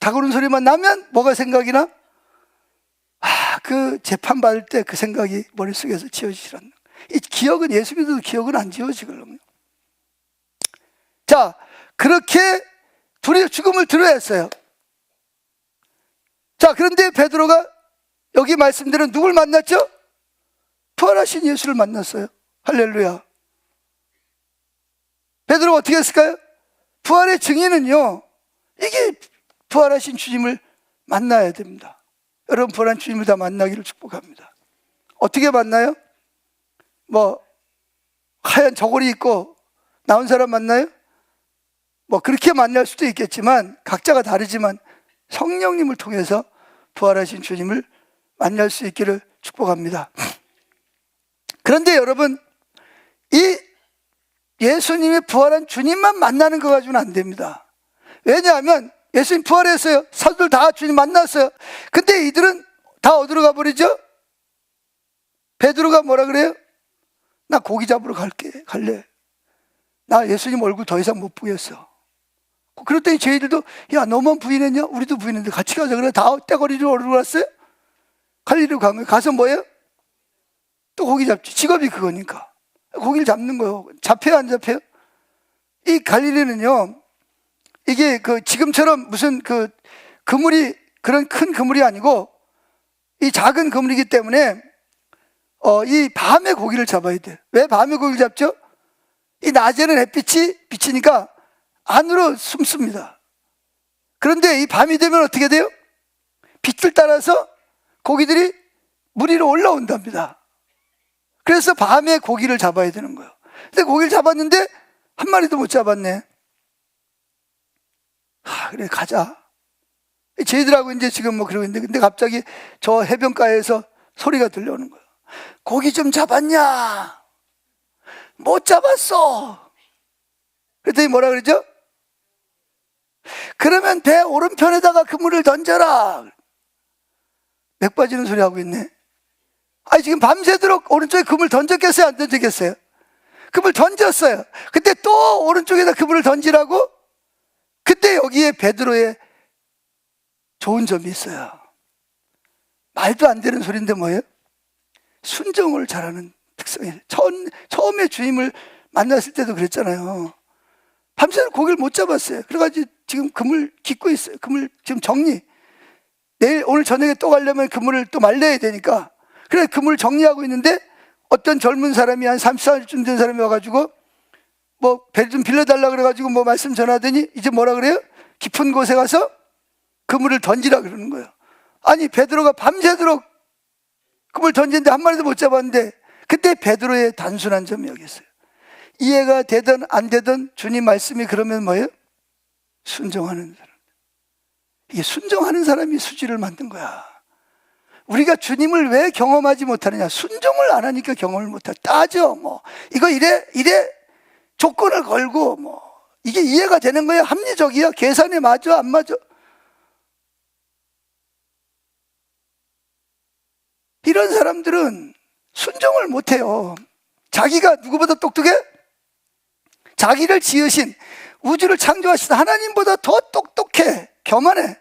닭우는 소리만 나면 뭐가 생각이 나? 그 재판 받을 때 그 생각이 머릿속에서 지워지질 않는. 이 기억은, 예수 믿어도 기억은 안 지워지거든요. 자, 그렇게 둘이 죽음을 두려워했어요. 자, 그런데 베드로가 여기 말씀대로 누굴 만났죠? 부활하신 예수를 만났어요. 할렐루야. 베드로가 어떻게 했을까요? 부활의 증인은요, 이게 부활하신 주님을 만나야 됩니다. 여러분, 부활한 주님을 다 만나기를 축복합니다. 어떻게 만나요? 뭐 하얀 저고리 입고 나온 사람 만나요? 뭐 그렇게 만날 수도 있겠지만, 각자가 다르지만 성령님을 통해서 부활하신 주님을 만날 수 있기를 축복합니다. 그런데 여러분, 이 예수님이 부활한 주님만 만나는 거 가지고는 안 됩니다. 왜냐하면 예수님 부활했어요. 사도들 다 주님 만났어요. 근데 이들은 다 어디로 가버리죠? 베드로가 뭐라 그래요? 나 고기 잡으러 갈래. 나 예수님 얼굴 더 이상 못 보겠어. 그랬더니 저희들도, 야, 너만 부인했냐? 우리도 부인했는데 같이 가자. 그래, 다 떼거리로 어디로 갔어요? 갈리로 간 거예요. 가서 뭐예요? 또 고기 잡지. 직업이 그거니까 고기를 잡는 거예요. 잡혀요, 안 잡혀요? 이 갈릴리는요, 이게 지금처럼 무슨 그물이, 그런 큰 그물이 아니고 이 작은 그물이기 때문에 이 밤에 고기를 잡아야 돼요. 왜 밤에 고기를 잡죠? 이 낮에는 햇빛이 비치니까 안으로 숨습니다. 그런데 이 밤이 되면 어떻게 돼요? 빛을 따라서 고기들이 물 위로 올라온답니다. 그래서 밤에 고기를 잡아야 되는 거예요. 근데 고기를 잡았는데 한 마리도 못 잡았네. 그래, 가자. 저희들하고 이제 지금 뭐 그러고 있는데, 근데 갑자기 저 해변가에서 소리가 들려오는 거예요. 고기 좀 잡았냐? 못 잡았어. 그랬더니 뭐라 그러죠? 그러면 배 오른편에다가 그물을 던져라. 맥 빠지는 소리 하고 있네. 지금 밤새도록 오른쪽에 그물 던졌겠어요? 안 던졌겠어요? 그물 던졌어요. 근데 또 오른쪽에다 그물을 던지라고? 그때 여기에 베드로의 좋은 점이 있어요. 말도 안 되는 소리인데 뭐예요? 순종을 잘하는 특성이에요. 처음에 주님을 만났을 때도 그랬잖아요. 밤새도록 고기를 못 잡았어요. 그래가지고 지금 그물 깃고 있어요. 그물 지금 정리. 오늘 저녁에 또 가려면 그물을 또 말려야 되니까. 그래, 그물을 정리하고 있는데 어떤 젊은 사람이 한 30살쯤 된 사람이 와가지고 뭐 배 좀 빌려달라 그래가지고 뭐 말씀 전하더니 이제 뭐라 그래요? 깊은 곳에 가서 그물을 던지라 그러는 거예요. 아니, 베드로가 밤새도록 그물 던지는데 한 마리도 못 잡았는데, 그때 베드로의 단순한 점이 여기 있어요. 이해가 되든 안 되든 주님 말씀이 그러면 뭐예요? 순종하는 사람. 이게 순종하는 사람이 수지를 만든 거야. 우리가 주님을 왜 경험하지 못하느냐? 순종을 안 하니까 경험을 못하. 따져, 뭐 이거 이래 조건을 걸고, 뭐 이게 이해가 되는 거야? 합리적이야? 계산에 맞아? 안 맞아? 이런 사람들은 순종을 못해요. 자기가 누구보다 똑똑해? 자기를 지으신, 우주를 창조하신 하나님보다 더 똑똑해. 교만해.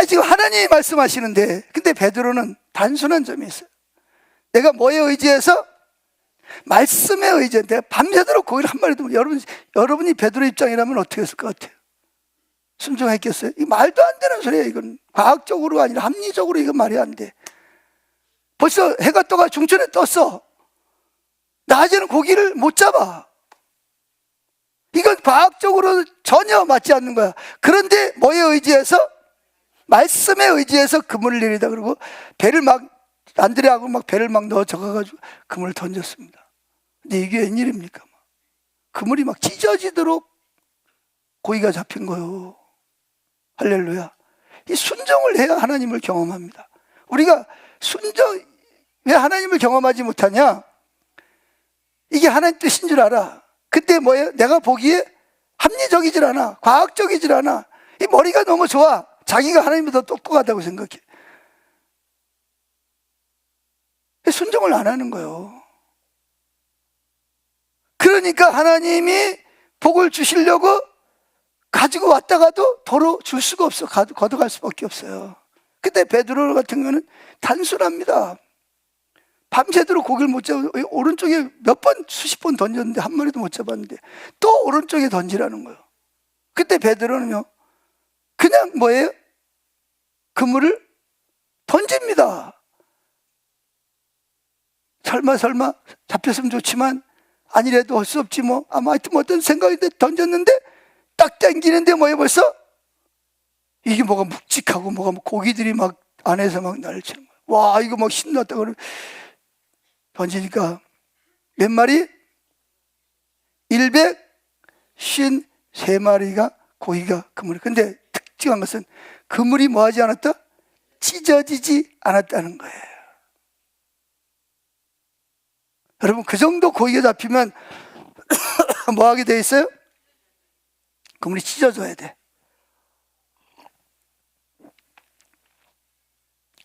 지금 하나님이 말씀하시는데, 근데 베드로는 단순한 점이 있어요. 내가 뭐에 의지해서? 말씀에 의지해. 내가 밤새도록 고기를 한 마리도, 여러분이 베드로 입장이라면 어떻게 했을 것 같아요? 순종했겠어요? 이 말도 안 되는 소리예요. 이건 과학적으로 아니라 합리적으로 이건 말이 안 돼. 벌써 해가 떠가 중천에 떴어. 낮에는 고기를 못 잡아. 이건 과학적으로 전혀 맞지 않는 거야. 그런데 뭐에 의지해서? 말씀에 의지해서 그물을 내리다 그러고, 배를 막 안드레하고 막 배를 막 넣어 적어가지고 그물을 던졌습니다. 근데 이게 웬일입니까? 그물이 막 찢어지도록 고기가 잡힌 거예요. 할렐루야. 이 순종을 해야 하나님을 경험합니다. 우리가 왜 하나님을 경험하지 못하냐? 이게 하나님 뜻인 줄 알아. 근데 뭐예요? 내가 보기에 합리적이질 않아. 과학적이질 않아. 이 머리가 너무 좋아. 자기가 하나님보다 똑똑하다고 생각해. 순종을 안 하는 거예요. 그러니까 하나님이 복을 주시려고 가지고 왔다가도 도로 줄 수가 없어. 걷어갈 수밖에 없어요. 근데 베드로 같은 경우는 단순합니다. 밤새도록 고기를 못 잡고 오른쪽에 몇 번, 수십 번 던졌는데 한 마리도 못 잡았는데 또 오른쪽에 던지라는 거예요. 그때 베드로는요, 그냥 뭐예요? 그물을 던집니다. 설마 잡혔으면 좋지만 아니래도 할 수 없지 뭐. 아마 하여튼 뭐 어떤 생각인데 던졌는데 딱 당기는데 뭐예요? 벌써 이게 뭐가 묵직하고 뭐가 고기들이 막 안에서 막 날을 치는 거예요. 와, 이거 막 신났다 그러면 던지니까 몇 마리? 153마리가 고기가 그물이. 근데 특징한 것은 그물이 뭐 하지 않았다? 찢어지지 않았다는 거예요. 여러분, 그 정도 고기가 잡히면 뭐 하게 돼 있어요? 그물이 찢어져야 돼.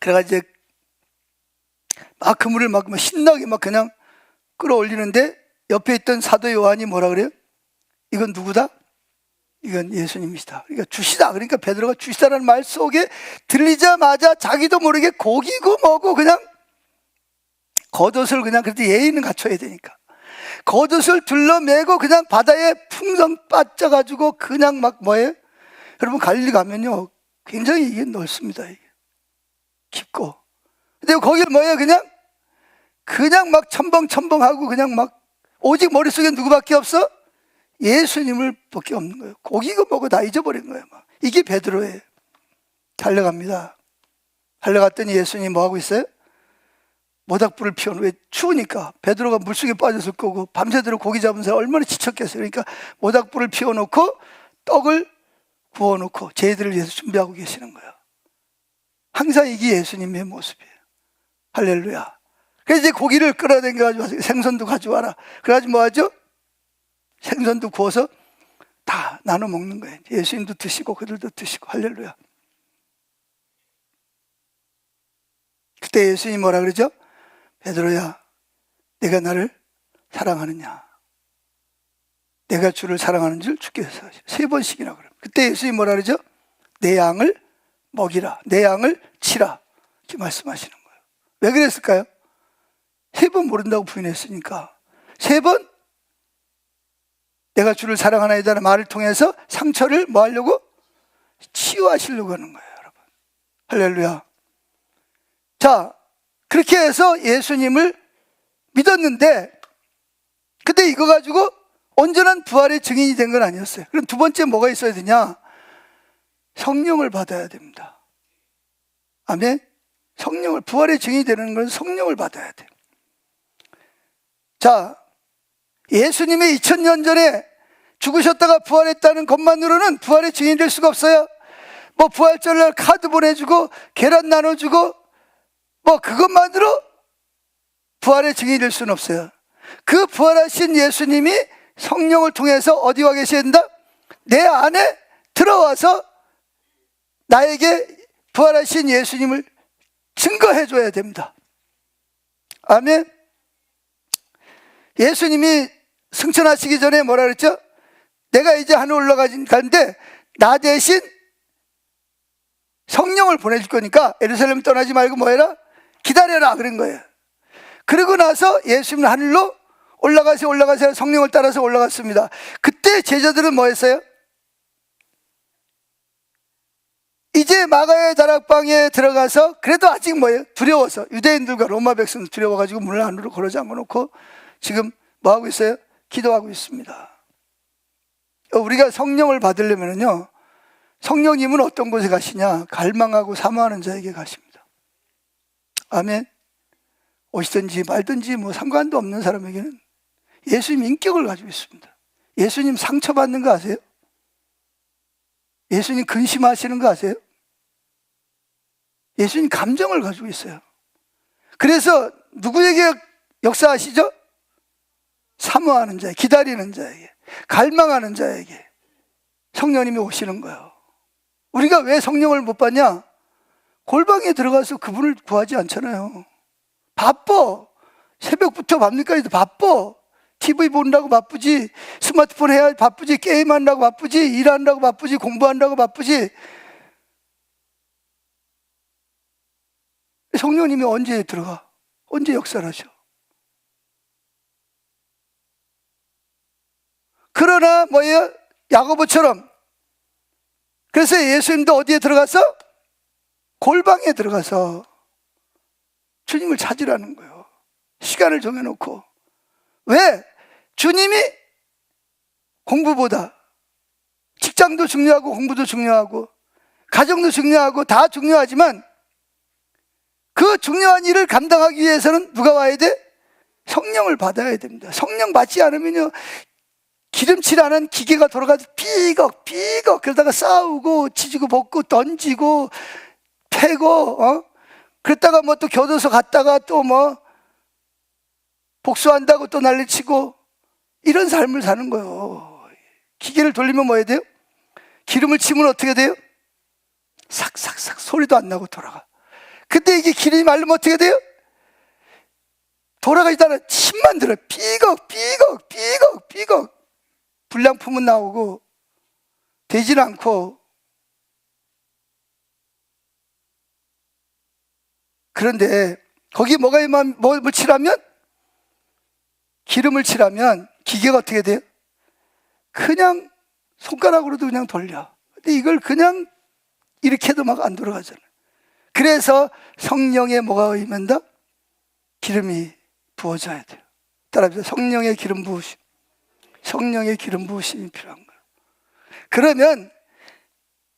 그래가지고 막 그물을 막 신나게 막 그냥 끌어올리는데 옆에 있던 사도 요한이 뭐라 그래요? 이건 누구다? 이건 예수님이시다. 그러니까 주시다. 그러니까 베드로가 주시다라는 말 속에 들리자마자 자기도 모르게 고기고 뭐고 그냥 겉옷을 그냥, 그래도 예의는 갖춰야 되니까 겉옷을 둘러매고 그냥 바다에 풍성 빠져가지고 그냥 막 뭐예요? 여러분, 갈릴리 가면요 굉장히 이게 넓습니다. 이게 깊고. 근데 거기 뭐예요? 그냥 막 첨벙첨벙하고 그냥 막 오직 머릿속에 누구밖에 없어? 예수님을 밖에 없는 거예요. 고기고 뭐고 다 잊어버린 거예요. 막. 이게 베드로예요. 달려갑니다. 달려갔더니 예수님이 뭐하고 있어요? 모닥불을 피워놓고, 왜 추우니까 베드로가 물속에 빠졌을 거고 밤새도록 고기 잡은 사람 얼마나 지쳤겠어요. 그러니까 모닥불을 피워놓고 떡을 구워놓고 제들을 위해서 준비하고 계시는 거예요. 항상 이게 예수님의 모습이에요. 할렐루야. 그래서 이제 고기를 끌어당겨가지고 생선도 가져와라. 그래가지고 뭐 하죠? 생선도 구워서 다 나눠 먹는 거예요. 예수님도 드시고 그들도 드시고. 할렐루야. 그때 예수님이 뭐라 그러죠? 베드로야, 내가 나를 사랑하느냐? 내가 주를 사랑하는 줄 주께서 3번씩이나 그래요. 그때 예수님이 뭐라 그러죠? 내 양을 먹이라, 내 양을 치라, 이렇게 말씀하시는 거예요. 왜 그랬을까요? 3번 모른다고 부인했으니까 3번 내가 주를 사랑하나이다라는 말을 통해서 상처를 뭐 하려고? 치유하시려고 하는 거예요, 여러분. 할렐루야. 자, 그렇게 해서 예수님을 믿었는데, 근데 이거 가지고 온전한 부활의 증인이 된 건 아니었어요. 그럼 두 번째 뭐가 있어야 되냐? 성령을 받아야 됩니다. 아멘. 성령을, 부활의 증인이 되는 건 성령을 받아야 돼요. 자, 예수님이 2000년 전에 죽으셨다가 부활했다는 것만으로는 부활의 증인이 될 수가 없어요. 뭐 부활절날 카드 보내주고 계란 나눠주고 뭐 그것만으로 부활의 증인이 될 수는 없어요. 그 부활하신 예수님이 성령을 통해서 어디 와 계셔야 된다? 내 안에 들어와서 나에게 부활하신 예수님을 증거해 줘야 됩니다. 아멘. 예수님이 승천하시기 전에 뭐라 그랬죠? 내가 이제 하늘 올라가는데 나 대신 성령을 보내줄 거니까 예루살렘 떠나지 말고 뭐 해라? 기다려라, 그런 거예요. 그러고 나서 예수님은 하늘로 올라가세요 성령을 따라서 올라갔습니다. 그때 제자들은 뭐 했어요? 이제 마가의 다락방에 들어가서, 그래도 아직 뭐예요? 두려워서, 유대인들과 로마 백성 두려워가지고 문을 안으로 걸어 잠궈 놓고 지금 뭐 하고 있어요? 기도하고 있습니다. 우리가 성령을 받으려면요, 성령님은 어떤 곳에 가시냐? 갈망하고 사모하는 자에게 가십니다. 아멘. 오시든지 말든지 뭐 상관도 없는 사람에게는 예수님 인격을 가지고 있습니다. 예수님 상처받는 거 아세요? 예수님 근심하시는 거 아세요? 예수님 감정을 가지고 있어요. 그래서 누구에게 역사하시죠? 사모하는 자에게, 기다리는 자에게, 갈망하는 자에게 성령님이 오시는 거예요. 우리가 왜 성령을 못 받냐? 골방에 들어가서 그분을 구하지 않잖아요. 바빠. 새벽부터 밤늦까지도 바빠. TV 보느라고 바쁘지, 스마트폰 해야 바쁘지, 게임하느라고 바쁘지, 일하느라고 바쁘지, 공부하느라고 바쁘지. 성령님이 언제 들어가? 언제 역사를 하셔? 그러나 뭐예요? 야고보처럼. 그래서 예수님도 어디에 들어가서? 골방에 들어가서 주님을 찾으라는 거예요. 시간을 정해놓고. 왜? 주님이 공부보다 직장도 중요하고 공부도 중요하고 가정도 중요하고 다 중요하지만 그 중요한 일을 감당하기 위해서는 누가 와야 돼? 성령을 받아야 됩니다. 성령 받지 않으면요, 기름칠 않은 기계가 돌아가서 삐걱 그러다가 싸우고 지지고 볶고 던지고 패고 그랬다가 뭐 또 교도소 갔다가 또 뭐 복수한다고 또 난리치고 이런 삶을 사는 거예요. 기계를 돌리면 뭐 해야 돼요? 기름을 치면 어떻게 돼요? 삭삭삭 소리도 안 나고 돌아가. 근데 이게 기름이 마르면 어떻게 돼요? 돌아가지도 않아. 힘만 들어요. 삐걱 불량품은 나오고 되질 않고. 그런데 거기 뭐가 뭘 칠하면? 기름을 칠하면 기계가 어떻게 돼요? 그냥 손가락으로도 그냥 돌려. 근데 이걸 그냥 이렇게 해도 막 안 돌아가잖아요. 그래서 성령의 뭐가 임한다? 기름이 부어져야 돼요. 따라합시다. 성령의 기름 부으심. 성령의 기름 부으심이 필요한 거예요. 그러면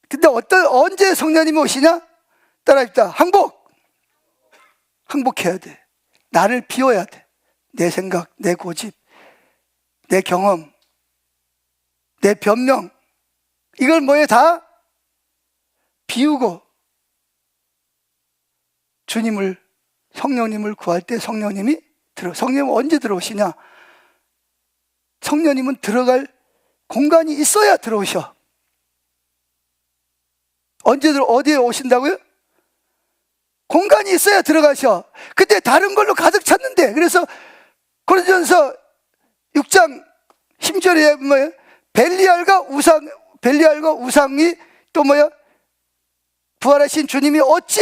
근데 언제 성령님이 오시냐? 따라합시다. 항복해야 돼. 나를 비워야 돼. 내 생각, 내 고집, 내 경험, 내 변명, 이걸 뭐에 다 비우고 성령님을 구할 때 성령님은 언제 들어오시냐? 성령님은 들어갈 공간이 있어야 들어오셔. 어디에 오신다고요? 공간이 있어야 들어가셔. 근데 다른 걸로 가득 찼는데, 그래서 고린도전서 6장 10절에 뭐예요? 벨리알과 우상이 또 뭐예요? 부활하신 주님이 어찌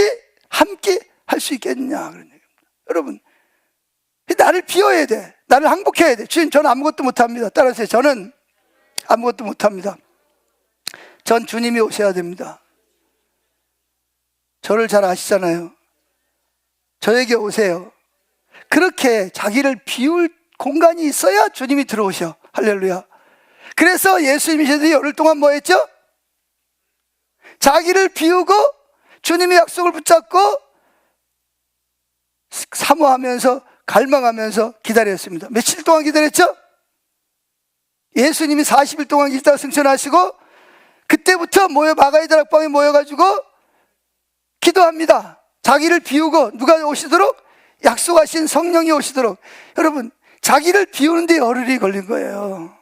함께 할 수 있겠느냐 그런 얘기입니다. 여러분, 나를 비워야 돼. 나를 항복해야 돼. 주님, 저는 아무것도 못합니다. 따라하세요. 저는 아무것도 못합니다. 전 주님이 오셔야 됩니다. 저를 잘 아시잖아요. 저에게 오세요. 그렇게 자기를 비울 공간이 있어야 주님이 들어오셔. 할렐루야. 그래서 예수님이 열흘 동안 뭐 했죠? 자기를 비우고 주님의 약속을 붙잡고 사모하면서 갈망하면서 기다렸습니다. 며칠 동안 기다렸죠? 예수님이 40일 동안 기다려 승천하시고 그때부터 마가의 다락방에 모여가지고 기도합니다. 자기를 비우고 누가 오시도록? 약속하신 성령이 오시도록. 여러분, 자기를 비우는데 열흘이 걸린 거예요.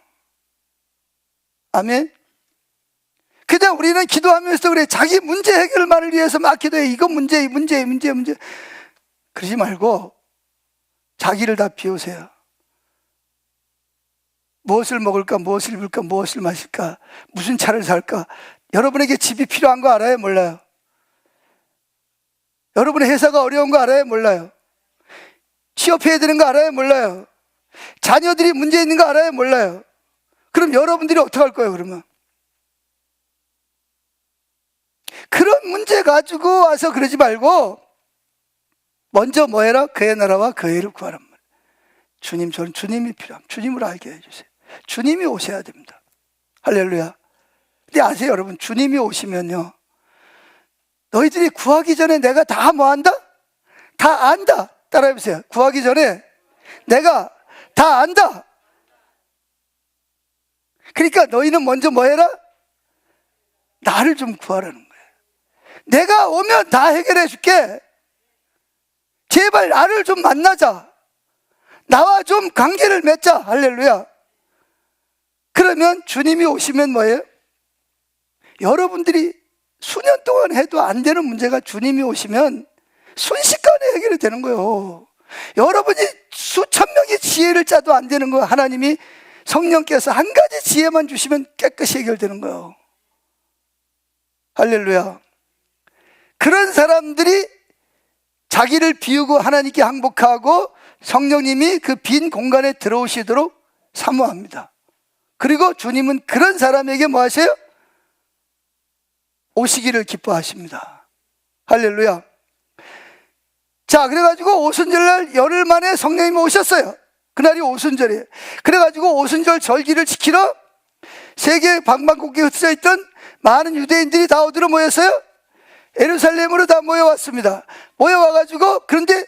아멘. 그냥 우리는 기도하면서 그래. 자기 문제 해결만을 위해서 막 기도해. 이거 문제. 그러지 말고 자기를 다 비우세요. 무엇을 먹을까? 무엇을 입을까? 무엇을 마실까? 무슨 차를 살까? 여러분에게 집이 필요한 거 알아요? 몰라요? 여러분의 회사가 어려운 거 알아요? 몰라요? 취업해야 되는 거 알아요? 몰라요? 자녀들이 문제 있는 거 알아요? 몰라요? 그럼 여러분들이 어떻게 할 거예요, 그러면? 그런 문제 가지고 와서 그러지 말고 먼저 뭐 해라? 그의 나라와 그의 일을 구하란 말이에요. 주님, 저는 주님이 필요합니다. 주님을 알게 해주세요. 주님이 오셔야 됩니다. 할렐루야. 근데 아세요, 여러분? 주님이 오시면요, 너희들이 구하기 전에 내가 다 뭐 한다? 다 안다. 따라해보세요. 구하기 전에 내가 다 안다. 그러니까 너희는 먼저 뭐 해라? 나를 좀 구하라는 거예요. 내가 오면 다 해결해 줄게. 제발 나를 좀 만나자. 나와 좀 관계를 맺자. 할렐루야. 그러면 주님이 오시면 뭐예요? 여러분들이 수년 동안 해도 안 되는 문제가 주님이 오시면 순식간에 해결이 되는 거예요. 여러분이 수천 명의 지혜를 짜도 안 되는 거예요. 하나님이 성령께서 한 가지 지혜만 주시면 깨끗이 해결되는 거예요. 할렐루야. 그런 사람들이 자기를 비우고 하나님께 항복하고 성령님이 그 빈 공간에 들어오시도록 사모합니다. 그리고 주님은 그런 사람에게 뭐 하세요? 오시기를 기뻐하십니다. 할렐루야. 자, 그래가지고 오순절날 열흘 만에 성령님이 오셨어요. 그날이 오순절이에요. 그래가지고 오순절 절기를 지키러 세계 방방곡곡에 흩어져 있던 많은 유대인들이 다 어디로 모였어요? 예루살렘으로 다 모여왔습니다. 모여와가지고, 그런데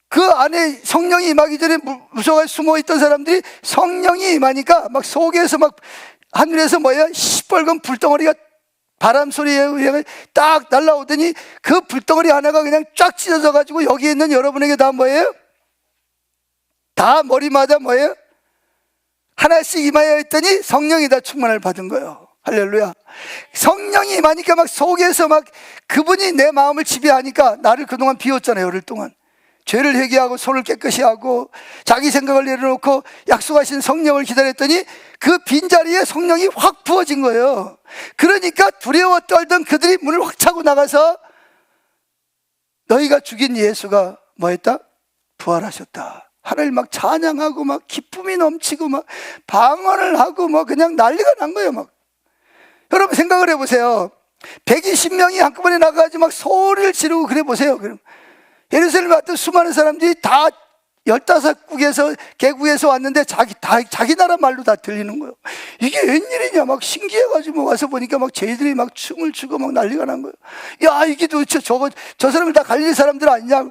그 안에 성령이 임하기 전에 무서워서 숨어있던 사람들이 성령이 임하니까 막 속에서 막 하늘에서 뭐야? 시뻘건 불덩어리가 바람 소리에 의해 딱 날라오더니 그 불덩어리 하나가 그냥 쫙 찢어져 가지고 여기 있는 여러분에게 다 뭐예요? 다 머리마다 뭐예요? 하나씩 임하여 있더니 성령이 다 충만을 받은 거예요. 할렐루야. 성령이 임하니까 막 속에서 막 그분이 내 마음을 지배하니까 나를 그동안 비웠잖아요. 열흘 동안 죄를 회개하고 손을 깨끗이 하고 자기 생각을 내려놓고 약속하신 성령을 기다렸더니 그 빈자리에 성령이 확 부어진 거예요. 그러니까 두려워 떨던 그들이 문을 확 차고 나가서 너희가 죽인 예수가 뭐 했다? 부활하셨다. 하나님 막 찬양하고 막 기쁨이 넘치고 막 방언을 하고 뭐 그냥 난리가 난 거예요. 막 여러분 생각을 해보세요. 120명이 한꺼번에 나가가지고 막 소리를 지르고 그래 보세요. 그럼 예루살렘에 왔던 수많은 사람들이 다 15국에서 개국에서 왔는데 자기 나라 말로 다 들리는 거예요. 이게 웬일이냐 막 신기해가지고 와서 보니까 막 쟤들이 막 춤을 추고 막 난리가 난 거예요. 야, 이게 도대체 저 사람들 다 갈릴리 사람들 아니냐.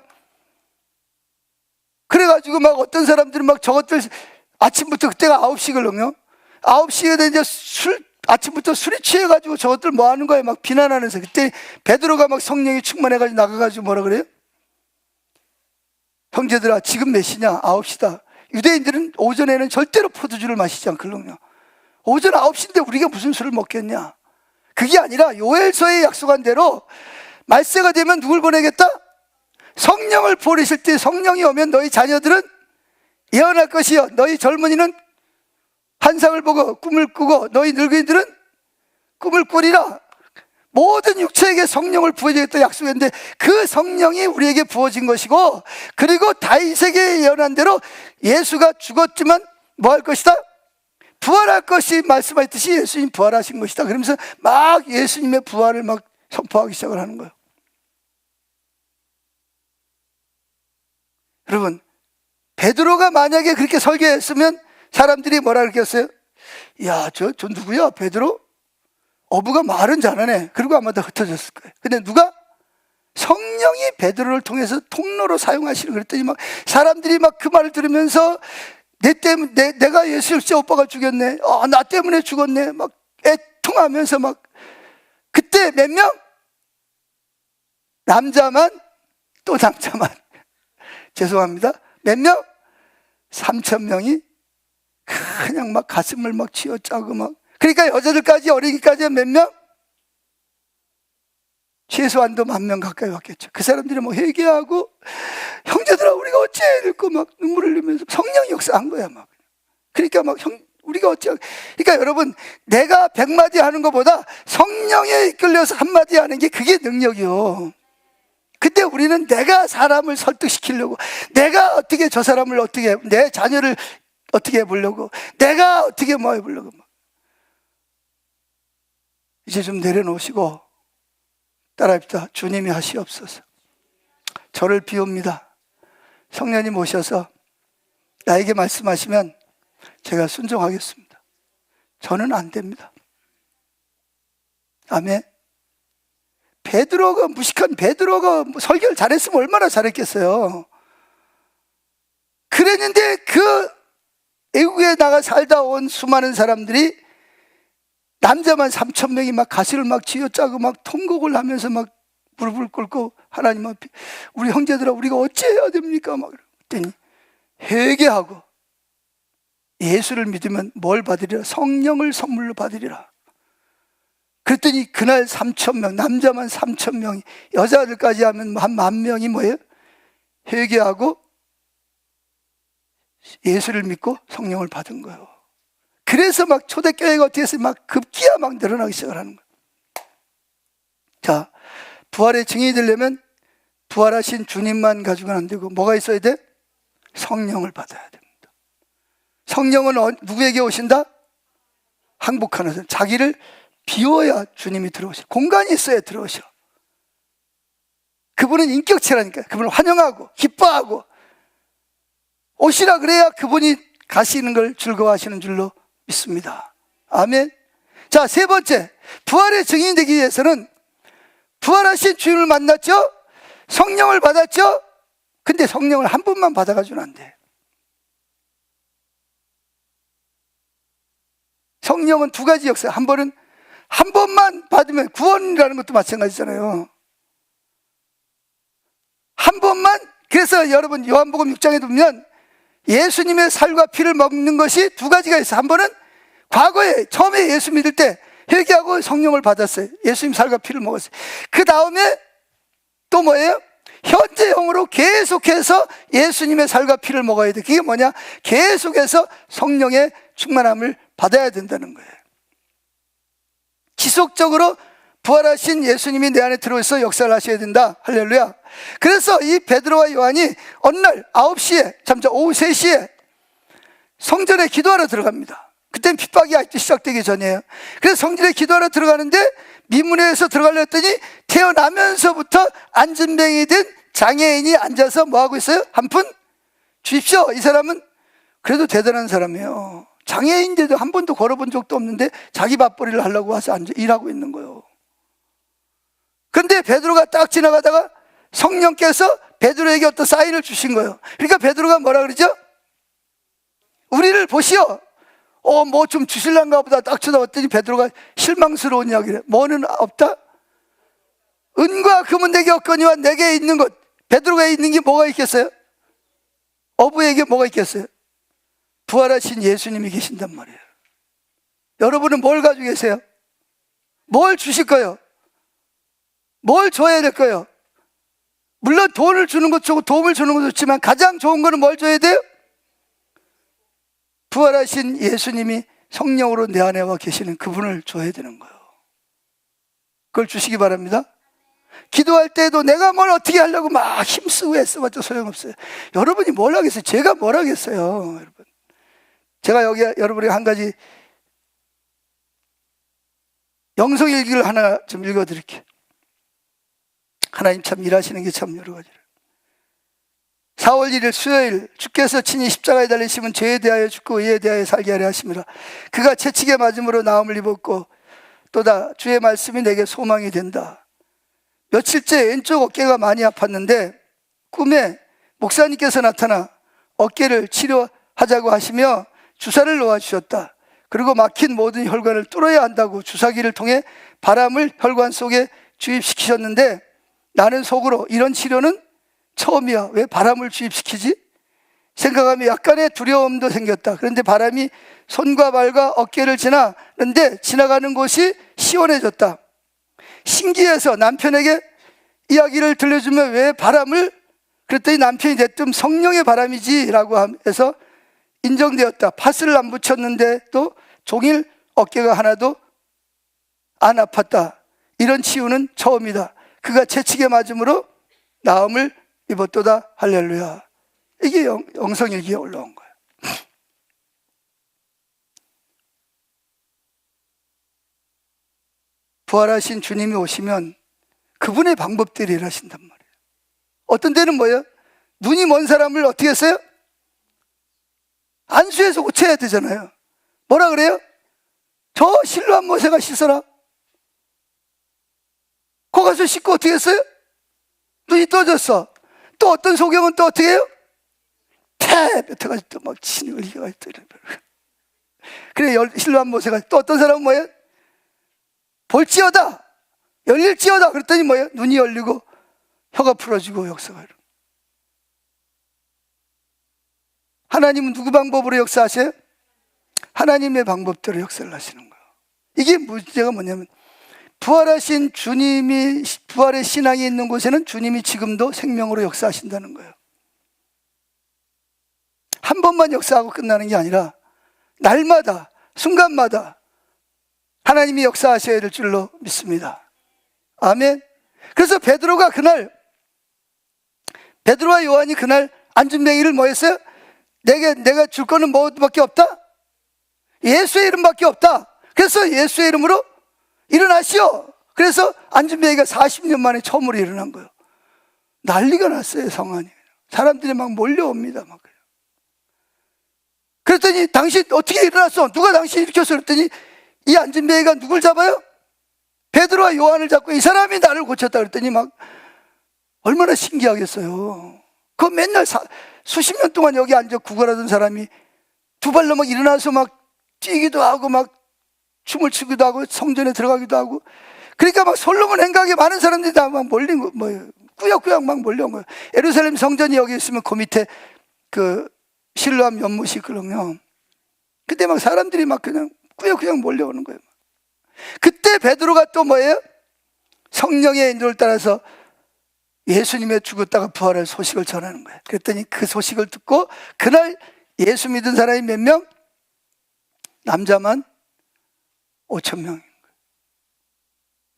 그래가지고 막 어떤 사람들은 막 저것들 아침부터 그때가 9시거든요. 9시에 이제 아침부터 술이 취해가지고 저것들 뭐 하는 거예요. 막 비난하면서. 그때 베드로가 막 성령이 충만해가지고 나가가지고 뭐라 그래요? 형제들아, 지금 몇 시냐? 9시다. 유대인들은 오전에는 절대로 포도주를 마시지 않거든요. 오전 9시인데 우리가 무슨 술을 먹겠냐? 그게 아니라 요엘서에 약속한 대로 말세가 되면 누굴 보내겠다? 성령을 보내실 때 성령이 오면 너희 자녀들은 예언할 것이요, 너희 젊은이는 환상을 보고 꿈을 꾸고 너희 늙은이들은 꿈을 꾸리라. 모든 육체에게 성령을 부어주겠다 약속했는데 그 성령이 우리에게 부어진 것이고, 그리고 다윗에게 예언한 대로 예수가 죽었지만 뭐 할 것이다? 부활할 것이 말씀하셨듯이 예수님 부활하신 것이다. 그러면서 막 예수님의 부활을 막 선포하기 시작을 하는 거예요. 여러분, 베드로가 만약에 그렇게 설교했으면 사람들이 뭐라 그랬겠어요? 야, 저 누구야? 베드로? 어부가 말은 잘하네. 그리고 아마 다 흩어졌을 거예요. 근데 누가? 성령이 베드로를 통해서 통로로 사용하시는, 그랬더니 막 사람들이 막 그 말을 들으면서 내가 예수를 진짜 오빠가 죽였네. 나 때문에 죽었네. 막 애통하면서 막. 그때 몇 명? 남자만, 또 남자만. 죄송합니다. 몇 명? 3,000명이 그냥 막 가슴을 막 쥐어짜고 막. 그러니까 여자들까지 어린이까지 몇 명? 최소한도 10,000명 가까이 왔겠죠. 그 사람들이 뭐 회개하고 형제들아 우리가 어찌해야 될까 막 눈물을 흘리면서 성령이 역사한 거야 막. 그러니까 막 우리가 어찌. 그러니까 여러분, 내가 100마디 하는 것보다 성령에 이끌려서 한마디 하는 게 그게 능력이요. 근데 우리는 내가 사람을 설득시키려고, 내가 어떻게 저 사람을 어떻게, 내 자녀를 어떻게 해보려고, 내가 어떻게 뭐 해보려고. 이제 좀 내려놓으시고 따라합시다. 주님이 하시옵소서. 저를 비웁니다. 성령님 오셔서 나에게 말씀하시면 제가 순종하겠습니다. 저는 안 됩니다. 아멘. 베드로가, 무식한 베드로가 설교를 잘했으면 얼마나 잘했겠어요. 그랬는데 그 애국에 나가 살다 온 수많은 사람들이, 남자만 3,000명이 막 가시를 막 쥐어짜고 막 통곡을 하면서 막 무릎을 꿇고 하나님 앞에, 우리 형제들아 우리가 어찌해야 됩니까? 막 그랬더니 회개하고 예수를 믿으면 뭘 받으리라? 성령을 선물로 받으리라. 그랬더니 그날 3,000명, 남자만 3,000명이, 여자들까지 하면 한 10,000명이 뭐예요? 회개하고 예수를 믿고 성령을 받은 거예요. 그래서 막 초대교회가 어떻게 해서 막 급기야 막 늘어나기 시작을 하는 거예요. 자, 부활의 증인이 되려면 부활하신 주님만 가지고는 안 되고 뭐가 있어야 돼? 성령을 받아야 됩니다. 성령은 누구에게 오신다? 항복하는 사람. 자기를 비워야 주님이 들어오셔. 공간이 있어야 들어오셔. 그분은 인격체라니까요. 그분을 환영하고 기뻐하고 오시라 그래야 그분이 가시는 걸 즐거워하시는 줄로 믿습니다. 아멘. 자, 세 번째, 부활의 증인이 되기 위해서는 부활하신 주님을 만났죠? 성령을 받았죠? 근데 성령을 한 번만 받아가지고는 안 돼. 성령은 두 가지 역사. 한 번만 받으면 구원이라는 것도 마찬가지잖아요. 한 번만. 그래서 여러분 요한복음 6장에 보면 예수님의 살과 피를 먹는 것이 두 가지가 있어요. 한 번은 과거에 처음에 예수 믿을 때 회개하고 성령을 받았어요. 예수님 살과 피를 먹었어요. 그 다음에 또 뭐예요? 현재형으로 계속해서 예수님의 살과 피를 먹어야 돼. 그게 뭐냐? 계속해서 성령의 충만함을 받아야 된다는 거예요. 지속적으로 부활하신 예수님이 내 안에 들어와서 역사를 하셔야 된다. 할렐루야. 그래서 이 베드로와 요한이 어느 날 9시에, 오후 3시에 성전에 기도하러 들어갑니다. 그때는 핍박이 아직도 시작되기 전이에요. 그래서 성전에 기도하러 들어가는데 미문에서 들어가려 했더니 태어나면서부터 안진뱅이 된 장애인이 앉아서 뭐하고 있어요? 한 푼 주십시오. 이 사람은 그래도 대단한 사람이에요. 장애인인데도 한 번도 걸어본 적도 없는데 자기 밥벌이를 하려고 와서 일하고 있는 거예요. 근데 베드로가 딱 지나가다가 성령께서 베드로에게 어떤 사인을 주신 거예요. 그러니까 베드로가 뭐라 그러죠? 우리를 보시오. 뭐 좀 주실란가 보다 딱 쳐다봤더니 베드로가 실망스러운 이야기를 해. 뭐는 없다? 은과 금은 내게 없거니와 내게 있는 것. 베드로가 있는 게 뭐가 있겠어요? 어부에게 뭐가 있겠어요? 부활하신 예수님이 계신단 말이에요. 여러분은 뭘 가지고 계세요? 뭘 주실 거예요? 뭘 줘야 될 거예요? 물론 돈을 주는 것 좋고 도움을 주는 것도 좋지만 가장 좋은 거는 뭘 줘야 돼요? 부활하신 예수님이 성령으로 내 안에 와 계시는 그분을 줘야 되는 거예요. 그걸 주시기 바랍니다. 기도할 때도 내가 뭘 어떻게 하려고 막 힘쓰고 애써봤자 소용없어요. 여러분이 뭘 하겠어요? 제가 뭘 하겠어요, 여러분. 제가 여기 여러분에게 한 가지 영성일기를 하나 좀 읽어드릴게요. 하나님 참 일하시는 게 참 여러 가지를. 4월 1일 수요일, 주께서 친히 십자가에 달리심은 죄에 대하여 죽고 의에 대하여 살게 하려 하심이라. 그가 채찍에 맞음으로 나음을 입었고 또다 주의 말씀이 내게 소망이 된다. 며칠째 왼쪽 어깨가 많이 아팠는데 꿈에 목사님께서 나타나 어깨를 치료하자고 하시며 주사를 놓아주셨다. 그리고 막힌 모든 혈관을 뚫어야 한다고 주사기를 통해 바람을 혈관 속에 주입시키셨는데 나는 속으로 이런 치료는 처음이야. 왜 바람을 주입시키지? 생각하며 약간의 두려움도 생겼다. 그런데 바람이 손과 발과 어깨를 지나는데 지나가는 곳이 시원해졌다. 신기해서 남편에게 이야기를 들려주며 왜 바람을? 그랬더니 남편이 대뜸 성령의 바람이지 라고 해서 인정되었다. 파스를 안 붙였는데 또 종일 어깨가 하나도 안 아팠다. 이런 치유는 처음이다. 그가 채찍에 맞음으로 나음을 입었도다. 할렐루야. 이게 영성일기에 올라온 거예요. 부활하신 주님이 오시면 그분의 방법대로 일하신단 말이에요. 어떤 데는 뭐예요? 눈이 먼 사람을 어떻게 했어요? 안수해서 고쳐야 되잖아요. 뭐라 그래요? 저 실로암 모세가 씻어라. 거 가서 씻고 어떻게 했어요? 눈이 떠졌어. 또 어떤 소경은 또 어떻게 해요? 뱉어가지고 또 막 치는 걸 이겨가지고 또 이러면. 그래, 실로암 모세가 또 어떤 사람은 뭐예요? 볼지어다, 열릴지어다. 그랬더니 뭐예요? 눈이 열리고 혀가 풀어지고 역사가 이러. 하나님은 누구 방법으로 역사하세요? 하나님의 방법대로 역사를 하시는 거예요. 이게 문제가 뭐냐면 부활하신 주님이, 부활의 신앙이 있는 곳에는 주님이 지금도 생명으로 역사하신다는 거예요. 한 번만 역사하고 끝나는 게 아니라 날마다, 순간마다 하나님이 역사하셔야 될 줄로 믿습니다. 아멘. 그래서 베드로와 요한이 그날 안전뱅이를 뭐 했어요? 내가 줄 거는 뭐밖에 없다? 예수의 이름밖에 없다. 그래서 예수의 이름으로 일어나시오. 그래서 안전뱅이가 40년 만에 처음으로 일어난 거예요. 난리가 났어요, 성안이. 사람들이 막 몰려옵니다. 막. 그랬더니 당신 어떻게 일어났어? 누가 당신 일으켰어? 그랬더니 이 안전뱅이가 누굴 잡아요? 베드로와 요한을 잡고 이 사람이 나를 고쳤다 그랬더니 막 얼마나 신기하겠어요. 그 맨날 수십 년 동안 여기 앉아 구걸하던 사람이 두 발로 막 일어나서 막 뛰기도 하고 막 춤을 추기도 하고 성전에 들어가기도 하고, 그러니까 막 솔로몬 행각에 많은 사람들이 다 막 몰린 거, 뭐 꾸역꾸역 막 몰려온 거예요. 예루살렘 성전이 여기 있으면 그 밑에 그 실로암 연못이 있거든요. 그때 막 사람들이 막 그냥 꾸역꾸역 몰려오는 거예요. 그때 베드로가 또 뭐예요? 성령의 인도를 따라서 예수님의 죽었다가 부활할 소식을 전하는 거예요. 그랬더니 그 소식을 듣고 그날 예수 믿은 사람이 몇 명? 남자만 5,000명인 거예요.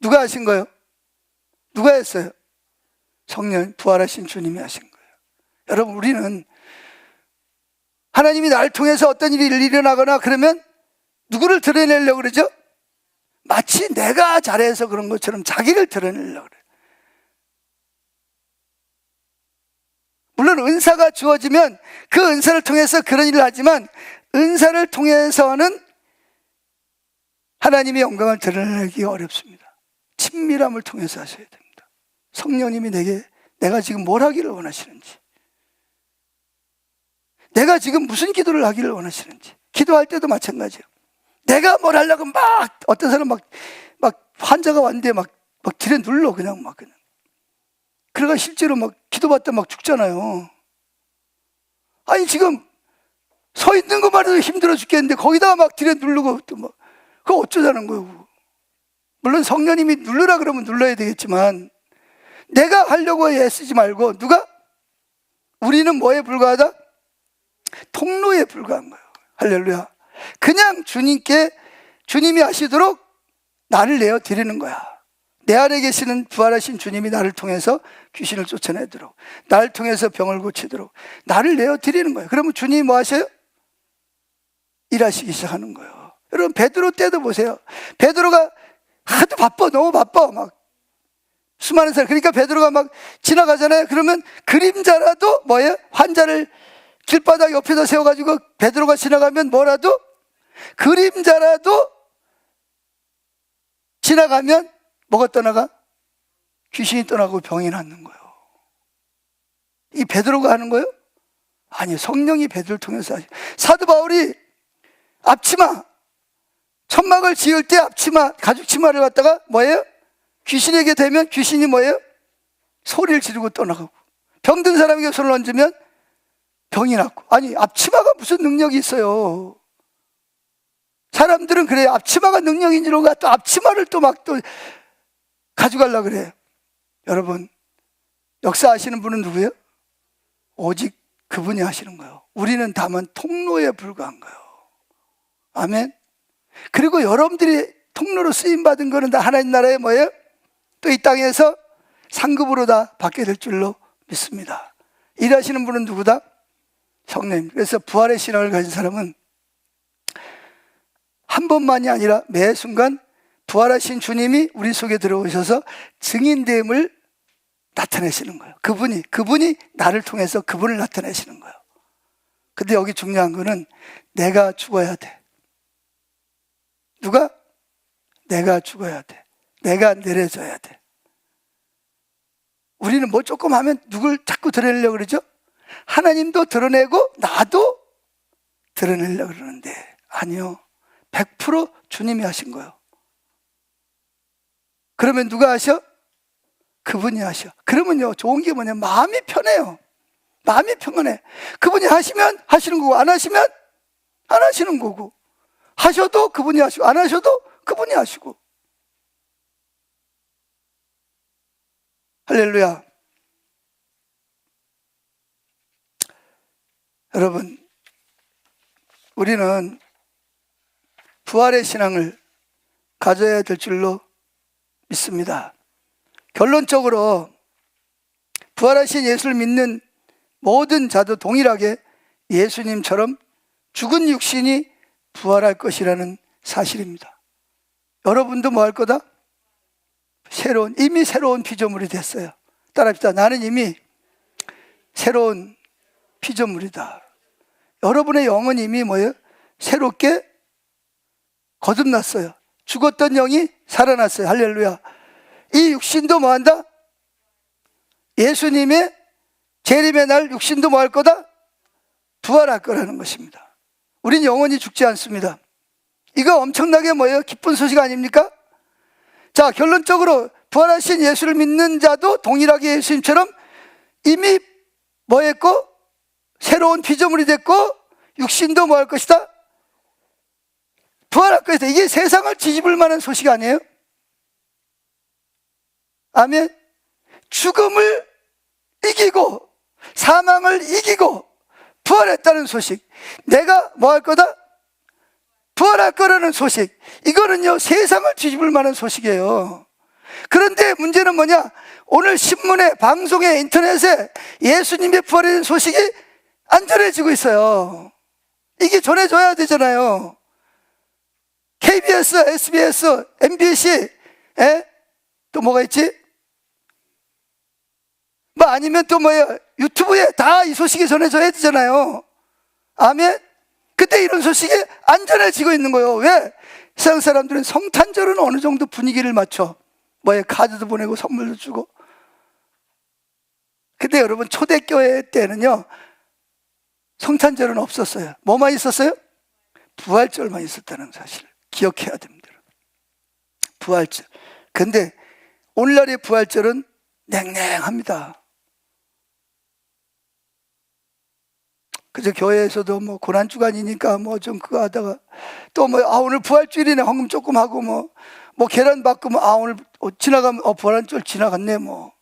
누가 하신 거예요? 누가 했어요? 성령, 부활하신 주님이 하신 거예요. 여러분, 우리는 하나님이 나를 통해서 어떤 일이 일어나거나 그러면 누구를 드러내려고 그러죠? 마치 내가 잘해서 그런 것처럼 자기를 드러내려고 그래요. 물론 은사가 주어지면 그 은사를 통해서 그런 일을 하지만, 은사를 통해서는 하나님의 영광을 드러내기 어렵습니다. 친밀함을 통해서 하셔야 됩니다. 성령님이 내가 지금 뭘 하기를 원하시는지, 내가 지금 무슨 기도를 하기를 원하시는지. 기도할 때도 마찬가지예요. 내가 뭘 하려고 막, 어떤 사람 막 환자가 왔는데 막 길에 눌러, 그냥. 그래가 실제로 막 기도받다 막 죽잖아요. 아니, 지금 서 있는 것만 해도 힘들어 죽겠는데 거기다가 막 길에 누르고 또 막, 그거 어쩌자는 거예요. 물론 성령님이 누르라 그러면 눌러야 되겠지만, 내가 하려고 애쓰지 말고, 우리는 뭐에 불과하다? 통로에 불과한 거예요. 할렐루야. 그냥 주님이 하시도록 나를 내어 드리는 거야. 내 안에 계시는 부활하신 주님이 나를 통해서 귀신을 쫓아내도록, 나를 통해서 병을 고치도록 나를 내어 드리는 거예요. 그러면 주님이 뭐 하셔요? 일하시기 시작하는 거예요. 여러분, 베드로 때도 보세요. 베드로가 하도 바빠, 너무 바빠. 막 수많은 사람, 그러니까 베드로가 막 지나가잖아요. 그러면 그림자라도 뭐예요? 환자를 길바닥 옆에다 세워가지고 베드로가 지나가면 뭐라도, 그림자라도 지나가면 뭐가 떠나가? 귀신이 떠나고 병이 낫는 거예요. 이 베드로가 하는 거예요? 아니요, 성령이 베드로를 통해서 하죠. 사도 바울이 앞치마, 천막을 지을 때 앞치마, 가죽 치마를 갖다가 뭐예요? 귀신에게 대면 귀신이 뭐예요? 소리를 지르고 떠나가고, 병든 사람에게 손을 얹으면 병이 낫고. 아니, 앞치마가 무슨 능력이 있어요? 사람들은 그래요. 앞치마가 능력인 줄 알고 또 앞치마를 또 가져가려고 그래요. 여러분, 역사하시는 분은 누구예요? 오직 그분이 하시는 거예요. 우리는 다만 통로에 불과한 거예요. 아멘. 그리고 여러분들이 통로로 쓰임받은 거는 다 하나님 나라의 뭐예요? 또 이 땅에서 상급으로 다 받게 될 줄로 믿습니다. 일하시는 분은 누구다? 성령. 그래서 부활의 신앙을 가진 사람은 한 번만이 아니라 매 순간 부활하신 주님이 우리 속에 들어오셔서 증인됨을 나타내시는 거예요. 그분이 나를 통해서 그분을 나타내시는 거예요. 근데 여기 중요한 거는 내가 죽어야 돼. 내가 죽어야 돼. 내가 내려져야 돼. 우리는 뭐 조금 하면 누굴 자꾸 드러내려고 그러죠? 하나님도 드러내고 나도 드러내려고 그러는데, 아니요, 100% 주님이 하신 거예요. 그러면 누가 하셔? 그분이 하셔. 그러면요, 좋은 게 뭐냐, 마음이 편해요. 마음이 평안해. 그분이 하시면 하시는 거고, 안 하시면 안 하시는 거고, 하셔도 그분이 하시고, 안 하셔도 그분이 하시고. 할렐루야. 여러분, 우리는 부활의 신앙을 가져야 될 줄로 믿습니다. 결론적으로 부활하신 예수를 믿는 모든 자도 동일하게 예수님처럼 죽은 육신이 부활할 것이라는 사실입니다. 여러분도 뭐 할 거다? 이미 새로운 피조물이 됐어요. 따라합시다. 나는 이미 새로운 피조물이다. 여러분의 영은 이미 뭐예요? 새롭게 거듭났어요. 죽었던 영이 살아났어요. 할렐루야. 이 육신도 뭐 한다? 예수님의 재림의 날 육신도 뭐 할 거다? 부활할 거라는 것입니다. 우린 영원히 죽지 않습니다. 이거 엄청나게 뭐예요? 기쁜 소식 아닙니까? 자, 결론적으로 부활하신 예수를 믿는 자도 동일하게 예수님처럼 이미 뭐 했고? 새로운 피조물이 됐고 육신도 뭐 할 것이다? 부활할 것이다. 이게 세상을 뒤집을 만한 소식 아니에요? 아멘. 죽음을 이기고 사망을 이기고 부활했다는 소식. 내가 뭐 할 거다? 부활할 거라는 소식. 이거는요 세상을 뒤집을 만한 소식이에요. 그런데 문제는 뭐냐? 오늘 신문에, 방송에, 인터넷에 예수님의 부활에 대한 소식이 안 전해지고 있어요. 이게 전해져야 되잖아요. KBS, SBS, MBC, 또 뭐가 있지? 뭐 아니면 또 뭐야, 유튜브에 다 이 소식이 전해져야 되잖아요. 아멘? 근데 이런 소식이 안 전해지고 있는 거예요. 왜? 세상 사람들은 성탄절은 어느 정도 분위기를 맞춰. 뭐에 카드도 보내고 선물도 주고. 근데 여러분 초대교회 때는요 성탄절은 없었어요. 뭐만 있었어요? 부활절만 있었다는 사실 기억해야 됩니다. 부활절. 근데 오늘날의 부활절은 냉랭합니다. 그저 교회에서도 뭐 고난주간이니까 뭐 좀 그거 하다가 또 뭐 오늘 부활주일이네 헌금 조금 하고 뭐 계란 받고 오늘 지나가면 부활절 지나갔네 뭐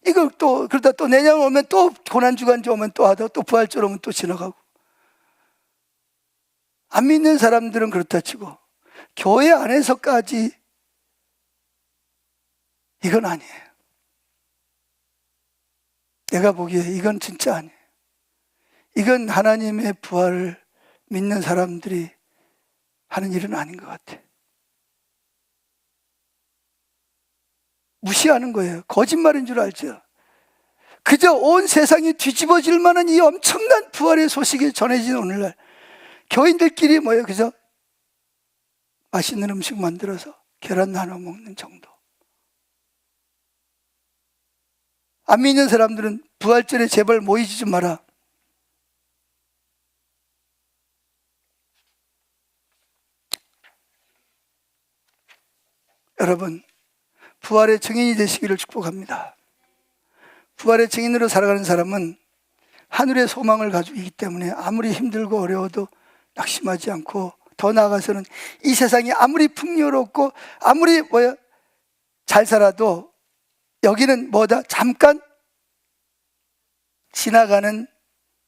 이걸 또 그러다 또 내년 오면 또 고난주간 오면 또 하다가 또 부활절 오면 또 지나가고. 안 믿는 사람들은 그렇다 치고 교회 안에서까지 이건 아니에요. 내가 보기에 이건 진짜 아니에요. 이건 하나님의 부활을 믿는 사람들이 하는 일은 아닌 것 같아. 무시하는 거예요. 거짓말인 줄 알죠. 그저 온 세상이 뒤집어질 만한 이 엄청난 부활의 소식이 전해진 오늘날 교인들끼리 뭐예요? 그저 맛있는 음식 만들어서 계란 나눠 먹는 정도. 안 믿는 사람들은 부활절에 제발 모이지 좀 마라. 여러분, 부활의 증인이 되시기를 축복합니다. 부활의 증인으로 살아가는 사람은 하늘의 소망을 가지고 있기 때문에 아무리 힘들고 어려워도 낙심하지 않고, 더 나아가서는 이 세상이 아무리 풍요롭고 아무리 잘 살아도 여기는 뭐다? 잠깐 지나가는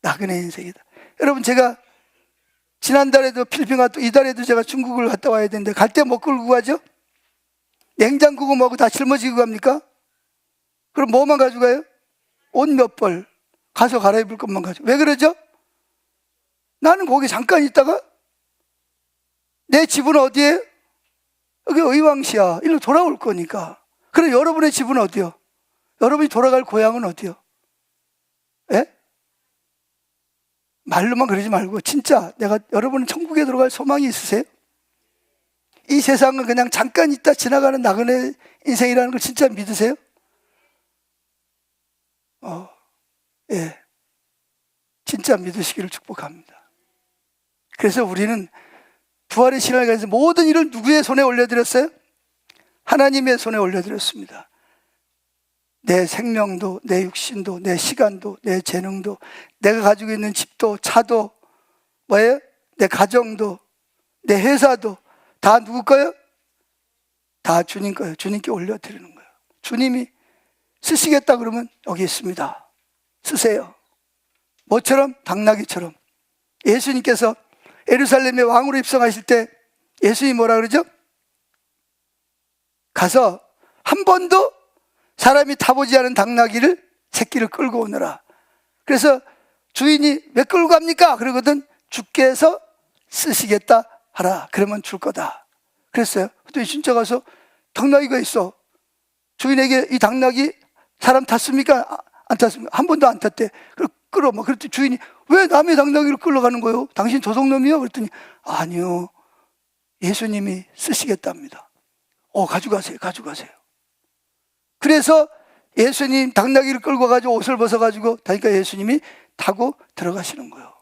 나그네 인생이다. 여러분, 제가 지난달에도 필리핀 갔다, 이달에도 제가 중국을 갔다 와야 되는데 갈 때 뭐 끌고 가죠? 냉장고고 뭐고 다 짊어지고 갑니까? 그럼 뭐만 가져가요? 옷 몇 벌, 가서 갈아입을 것만 가지고. 왜 그러죠? 나는 거기 잠깐 있다가 내 집은 어디에? 여기 의왕시야. 일로 돌아올 거니까. 그럼 여러분의 집은 어디요? 여러분이 돌아갈 고향은 어디요? 예? 말로만 그러지 말고 진짜 여러분은 천국에 들어갈 소망이 있으세요? 이 세상은 그냥 잠깐 있다 지나가는 나그네 인생이라는 걸 진짜 믿으세요? 예. 진짜 믿으시기를 축복합니다. 그래서 우리는 부활의 신앙을 가지고 모든 일을 누구의 손에 올려드렸어요? 하나님의 손에 올려드렸습니다. 내 생명도, 내 육신도, 내 시간도, 내 재능도, 내가 가지고 있는 집도, 차도, 뭐예요? 내 가정도, 내 회사도 다 누구 거예요? 다 주님 거예요. 주님께 올려드리는 거예요. 주님이 쓰시겠다 그러면 여기 있습니다. 쓰세요. 뭐처럼? 당나귀처럼. 예수님께서 예루살렘에 왕으로 입성하실 때 예수님이 뭐라 그러죠? 가서 한 번도 사람이 타보지 않은 당나귀를 새끼를 끌고 오너라. 그래서 주인이 왜 끌고 갑니까? 그러거든. 주께서 쓰시겠다 하라. 그러면 줄 거다. 그랬어요. 그랬더니 진짜 가서 당나귀가 있어. 주인에게 이 당나귀 사람 탔습니까? 안 탔습니까? 한 번도 안 탔대. 끌어. 그랬더니 주인이 왜 남의 당나귀를 끌러가는 거예요? 당신 도둑놈이요? 그랬더니 아니요. 예수님이 쓰시겠답니다. 가져가세요. 가져가세요. 그래서 예수님 당나귀를 끌고 가지고 옷을 벗어가지고 다니까 예수님이 타고 들어가시는 거예요.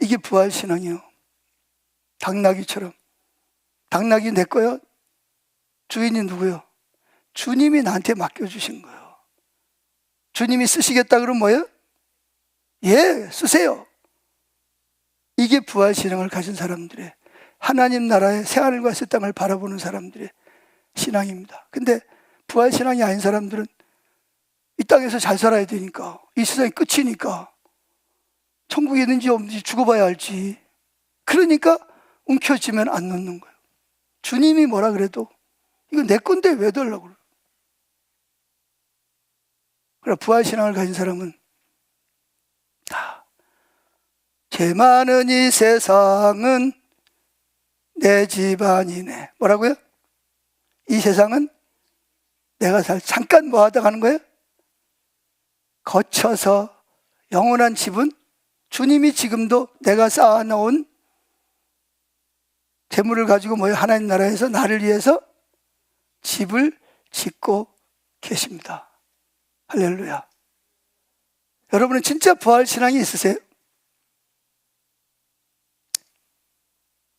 이게 부활신앙이요. 당나귀처럼. 당나귀 내 거요? 주인이 누구요? 주님이 나한테 맡겨주신 거예요. 주님이 쓰시겠다 그러면 뭐예요? 예, 쓰세요. 이게 부활신앙을 가진 사람들의, 하나님 나라의 새하늘과 새 땅을 바라보는 사람들의 신앙입니다. 근데 부활신앙이 아닌 사람들은 이 땅에서 잘 살아야 되니까, 이 세상이 끝이니까, 천국에 있는지 없는지 죽어봐야 알지. 그러니까 움켜쥐면 안 놓는 거예요. 주님이 뭐라 그래도 이거 내 건데 왜 달라고 그래요? 그러나 부활신앙을 가진 사람은 죄 많은 이 세상은 내 집안이네. 뭐라고요? 이 세상은 내가 잠깐 뭐 하다 가는 거예요? 거쳐서 영원한 집은 주님이 지금도 내가 쌓아놓은 재물을 가지고 뭐예요? 하나님 나라에서 나를 위해서 집을 짓고 계십니다. 할렐루야. 여러분은 진짜 부활신앙이 있으세요?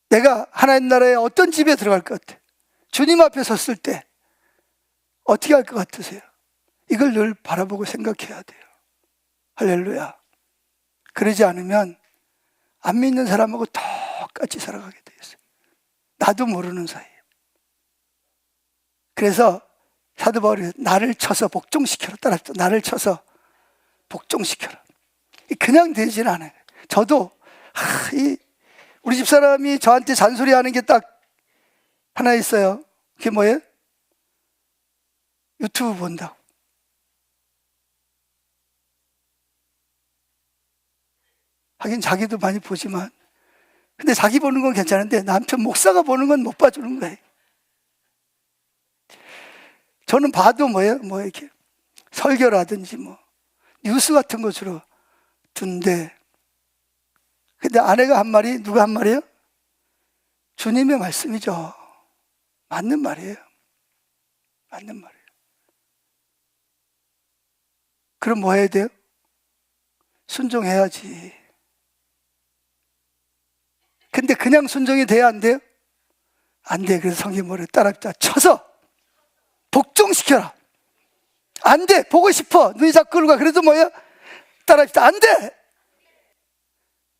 내가 하나님 나라의 어떤 집에 들어갈 것 같아요? 주님 앞에 섰을 때 어떻게 할 것 같으세요? 이걸 늘 바라보고 생각해야 돼요. 할렐루야. 그러지 않으면 안 믿는 사람하고 똑같이 살아가게 돼 있어요. 나도 모르는 사이에. 그래서 사도 바울이 나를 쳐서 복종시켜라. 따라합시다. 나를 쳐서 복종시켜라. 그냥 되지는 않아요. 저도 우리 집사람이 저한테 잔소리하는 게 딱 하나 있어요. 그게 뭐예요? 유튜브 본다고. 하긴 자기도 많이 보지만, 근데 자기 보는 건 괜찮은데 남편 목사가 보는 건 못 봐주는 거예요. 저는 봐도 뭐예요? 이렇게 설교라든지 뉴스 같은 거 주로 듣는데, 근데 아내가 한 말이, 누가 한 말이에요? 주님의 말씀이죠. 맞는 말이에요. 맞는 말이에요. 그럼 뭐 해야 돼요? 순종해야지. 근데 그냥 순종이 돼야 안 돼요? 안 돼. 그래서 성경이 뭐래요? 따라합시다. 쳐서 복종시켜라. 안 돼. 보고 싶어. 눈이 자꾸 끌고 가. 그래도 뭐예요? 따라합시다. 안 돼.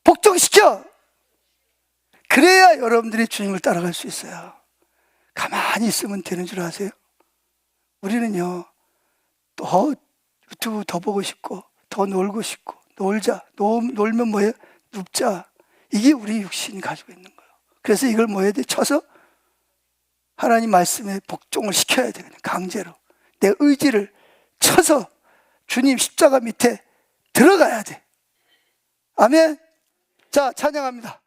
복종시켜. 그래야 여러분들이 주님을 따라갈 수 있어요. 가만히 있으면 되는 줄 아세요? 우리는요, 더 유튜브 더 보고 싶고, 더 놀고 싶고, 놀면 뭐예요? 눕자. 이게 우리 육신이 가지고 있는 거예요. 그래서 이걸 뭐 해야 돼? 쳐서 하나님 말씀에 복종을 시켜야 돼. 그냥 강제로. 내 의지를 쳐서 주님 십자가 밑에 들어가야 돼. 아멘. 자, 찬양합니다.